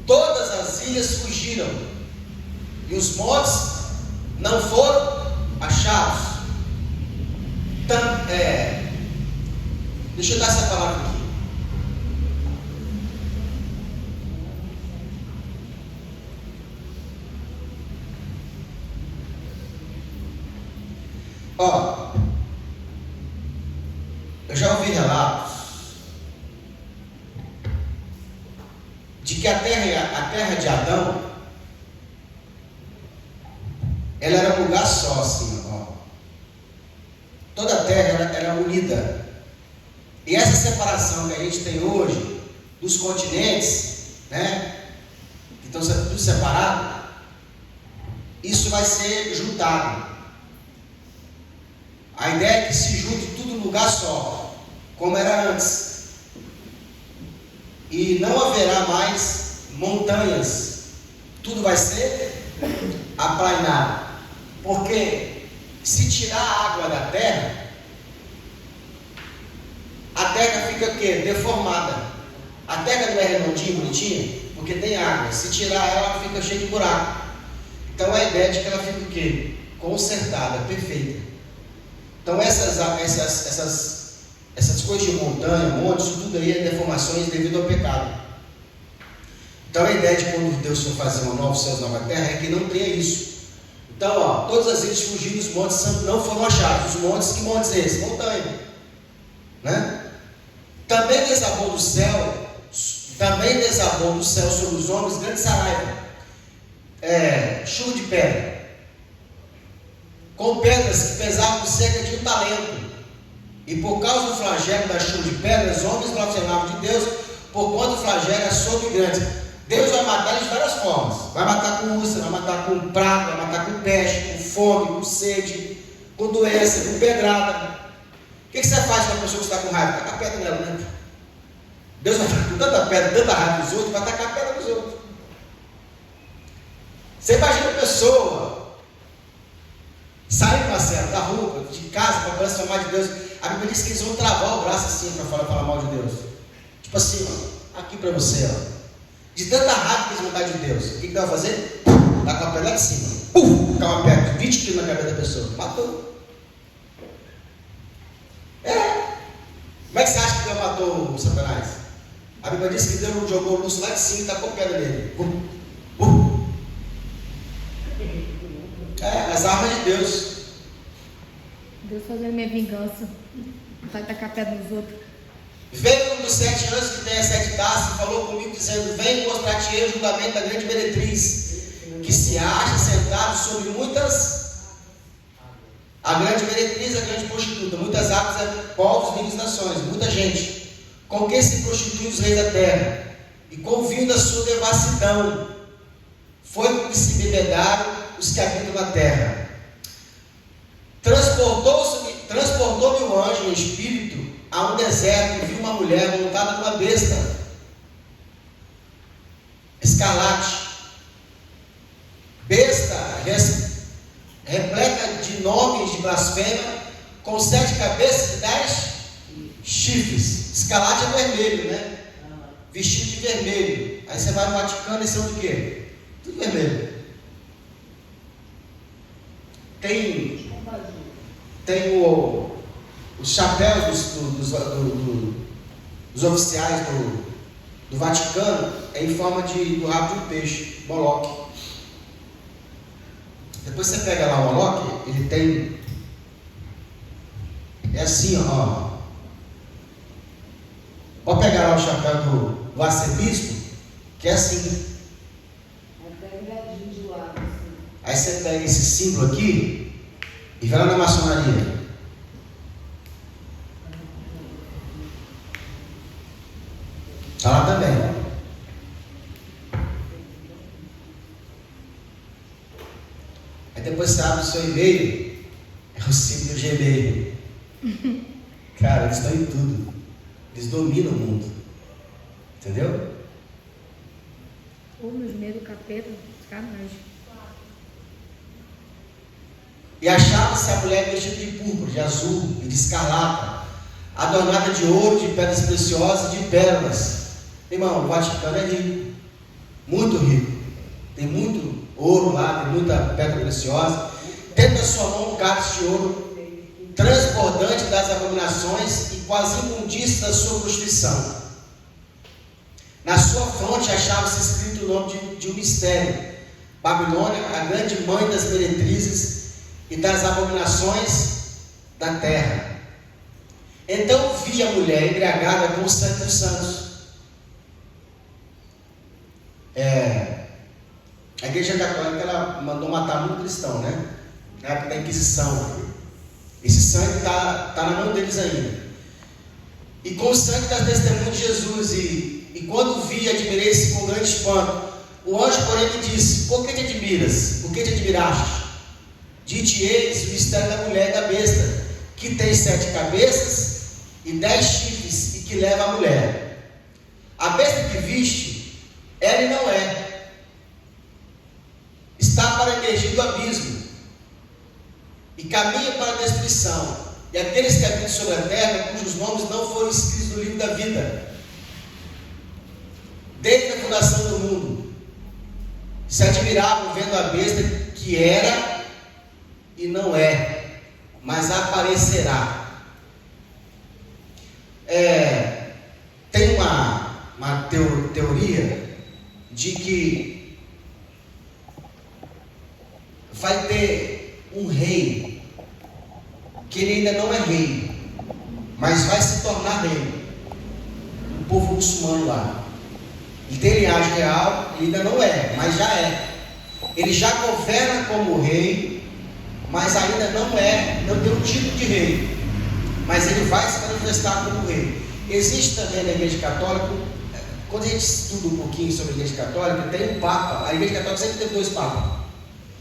Todas as ilhas fugiram, e os montes não foram achados. Deixa eu dar essa palavra aqui. Eu já ouvi relatos de que a terra de Adão, ela era um lugar só, assim, toda a terra era unida. E essa separação que a gente tem hoje dos continentes, né, que estão tudo separados, isso vai ser juntado. A ideia é que se junte tudo num lugar só, como era antes. E não haverá mais montanhas. Tudo vai ser aplainado. Porque se tirar a água da terra, a terra fica o quê? Deformada. A terra não é redondinha, bonitinha, porque tem água. Se tirar ela, fica cheia de buraco. Então a ideia é de que ela fica o quê? Consertada, perfeita. Então essas coisas de montanha, montes, tudo aí é deformações devido ao pecado. Então a ideia de quando Deus for fazer uma nova céu, nova terra, é que não tenha isso. Então, todas as ilhas fugiram, os montes não foram achados. Os montes, que montes é esse? Montanha, né? Também desabou do céu sobre os homens grande saraiva, chuva de pedra, com pedras que pesavam cerca de 1 talento. E por causa do flagelo da chuva de pedras, os homens blasfemavam de Deus, porquanto o flagelo era sobre grande. Deus vai matar eles de várias formas. Vai matar com úlcera, vai matar com praga, vai matar com peste, com fome, com sede, com doença, com pedrada. O que você faz com a pessoa que está com raiva? Tacar pedra nela, né? Deus vai estar com tanta pedra, tanta raiva dos outros, vai tacar pedra nos outros. Você imagina a pessoa sair, Marcelo, da rua, de casa, para blasfemar de Deus. A Bíblia diz que eles vão travar o braço assim para falar mal de Deus. Tipo assim, aqui para você, de tanta raiva que eles vão dar de Deus. O que vai fazer? Dá com a pedra lá de cima. Cai uma pedra de 20 quilos na cabeça da pessoa. Matou. Como é que você acha que Deus matou o Satanás? A Bíblia diz que Deus jogou o lúcio lá de cima e tacou a pedra nele. As armas de Deus. Deus fazendo minha vingança. Vai tacar pedra nos outros. Veio um dos 7 anos que tem as 7 taças e falou comigo dizendo: vem mostrar-te o julgamento da grande meretriz, que se acha sentado sobre muitas. A grande meretriz, a grande prostituta, muitas águas, povos, línguas e nações, muita gente, com quem se prostituem os reis da terra, e com o vinho da sua devassidão, foi com que se bebedaram os que habitam na terra. Transportou-me o anjo em espírito a um deserto e vi uma mulher montada numa besta escarlate, besta repleta de nomes de blasfêmia, com 7 cabeças e 10 chifres. Escarlate é vermelho, né? Vestido de vermelho. Aí você vai no Vaticano e são de quê? Tudo vermelho. Tem os chapéus dos oficiais do Vaticano é em forma do rabo de um peixe, Moloque. Depois você pega lá o Moloque, ele tem, é assim, Pode pegar lá o chapéu do arcebispo, que é assim. Aí você pega esse símbolo aqui e vai lá na maçonaria. Está lá também. Aí depois você abre o seu e-mail, é o símbolo do Gmail. Cara, eles estão em tudo. Eles dominam o mundo. Entendeu? Meus medos, capeta, sacanagem. E achava-se a mulher vestida de púrpura, de azul e de escarlata, adornada de ouro, de pedras preciosas e de pérolas. Irmão, o Vaticano é rico, muito rico. Tem muito ouro lá, tem muita pedra preciosa. Tendo na sua mão um cálice de ouro, transbordante das abominações e com as imundícias da sua prostituição. Na sua fronte achava-se escrito o nome de um mistério: Babilônia, a grande mãe das meretrizes e das abominações da terra. Então vi a mulher embriagada com o sangue dos santos. A Igreja Católica ela mandou matar muito cristão, né? Na época da Inquisição. Esse sangue está na mão deles ainda. E com o sangue das testemunhas de Jesus. E quando vi, admirei-se com grande espanto. O anjo, porém, me disse: por que te admiras? Por que te admiraste? Dir-te-eis o mistério da mulher e da besta, que tem 7 cabeças e 10 chifres, e que leva a mulher. A besta que viste, ela e não é. Está para emergir do abismo, e caminha para a destruição. E aqueles que habitam sobre a terra, cujos nomes não foram escritos no livro da vida, desde a fundação do mundo, se admiravam vendo a besta que era e não é, mas aparecerá. Tem uma teoria de que vai ter um rei, que ele ainda não é rei, mas vai se tornar rei. O povo muçulmano lá, ele tem linhagem real, ele ainda não é, mas já é. Ele já governa como rei, mas ainda não tem um título de rei, mas ele vai se manifestar como rei. Existe também na Igreja Católica, quando a gente estuda um pouquinho sobre a Igreja Católica, tem um Papa. A Igreja Católica sempre teve 2 Papas,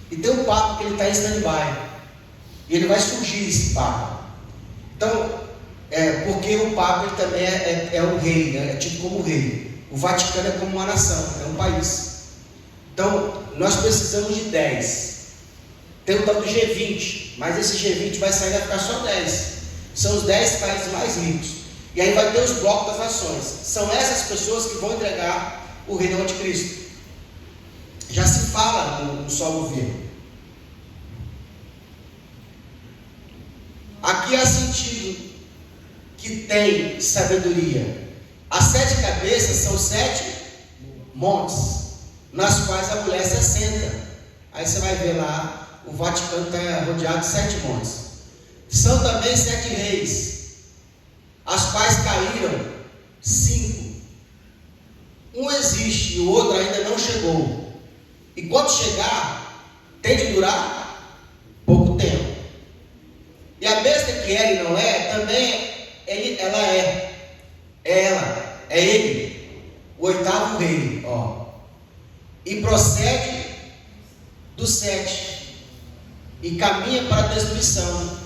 e tem um Papa que ele está em stand-by, e ele vai surgir, esse Papa. Então, porque o Papa ele também é um rei, né? É tido como rei. O Vaticano é como uma nação, é um país. Então, nós precisamos de 10. Tem o tal do G20, mas esse G20 vai sair, vai ficar só 10. São os 10 países mais ricos. E aí vai ter os blocos das nações. São essas pessoas que vão entregar o reino ao anticristo. Já se fala no só governo. Aqui há sentido que tem sabedoria. As 7 cabeças são 7 montes, nas quais a mulher se assenta. Aí você vai ver lá, o Vaticano está rodeado de 7 montes. São também 7 reis, as quais caíram 5. Um existe e o outro ainda não chegou. E quando chegar, tem de durar pouco tempo. E a besta que era e não é, também ela é. Ela, é ele, o 8º rei, e procede dos 7 e caminha para a destruição.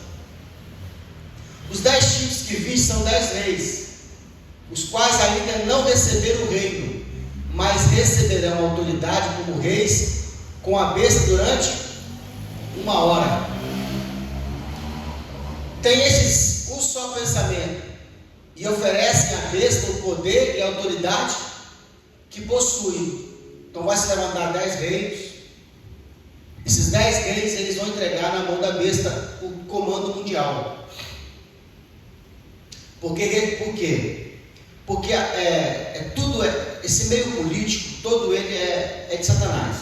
Os 10 chifres que vi são 10 reis, os quais ainda não receberam o reino, mas receberão autoridade como reis com a besta durante 1 hora. Tem esses um só pensamento, e oferecem à besta o poder e a autoridade que possui. Então vai se levantar 10 reis. Esses 10 reis, eles vão entregar na mão da besta o comando mundial. Por quê? Porque esse meio político, todo ele é de Satanás.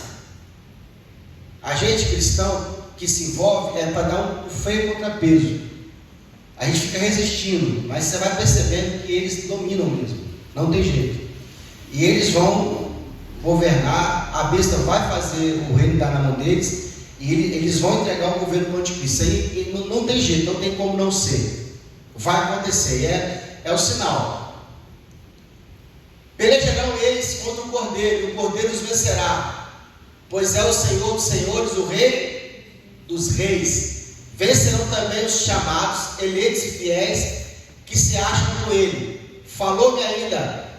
A gente cristão que se envolve é para dar um freio contrapeso. A gente fica resistindo, mas você vai percebendo que eles dominam mesmo, não tem jeito. E eles vão governar, a besta vai fazer o reino dar na mão deles, e eles vão entregar o governo para o anticristo. Isso aí não tem jeito, não tem como não ser. Vai acontecer, é o sinal. Pelejarão eles contra o Cordeiro, e o Cordeiro os vencerá, pois é o Senhor dos senhores, o Rei dos reis. Vencerão também os chamados, eleitos e fiéis, que se acham com ele. Falou-me ainda,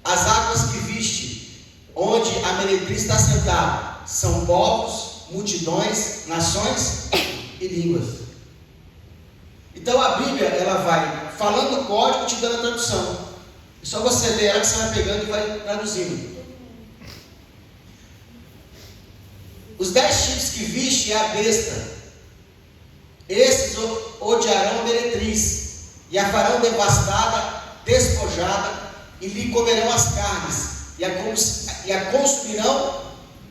as águas que viste, onde a meretriz está sentada, são povos, multidões, nações e línguas. Então a Bíblia, ela vai falando o código e te dando a tradução. É só você ler ela que você vai pegando e vai traduzindo. Os 10 chifres que viste é a besta. Esses odiarão a meretriz, e a farão devastada, despojada, e lhe comerão as carnes, e a consumirão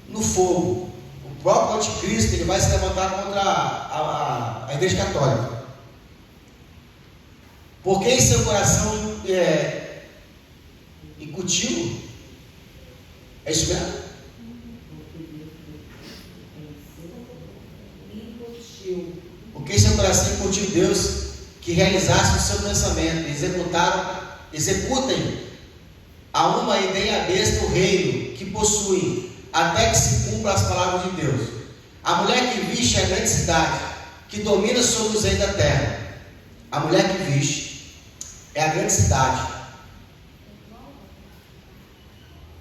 no fogo. O próprio anticristo, ele vai se levantar contra a igreja católica. Porque em seu coração incutiu, é isso mesmo? Porque em seu coração incutiu Deus que realizasse o seu pensamento, executem a uma e deem à besta o reino que possuem, até que se cumpram as palavras de Deus. A mulher que viste é a grande cidade, que domina sobre os reis da terra. A mulher que viste é a grande cidade.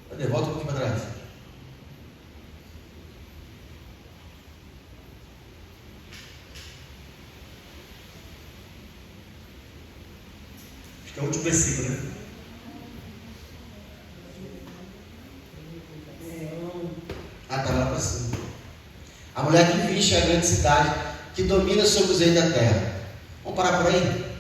Cadê? Volta um pouquinho para trás. Acho que é o último versículo, né? Está lá para cima. A mulher que viste é a grande cidade, que domina sobre os reis da terra. Vamos parar por aí?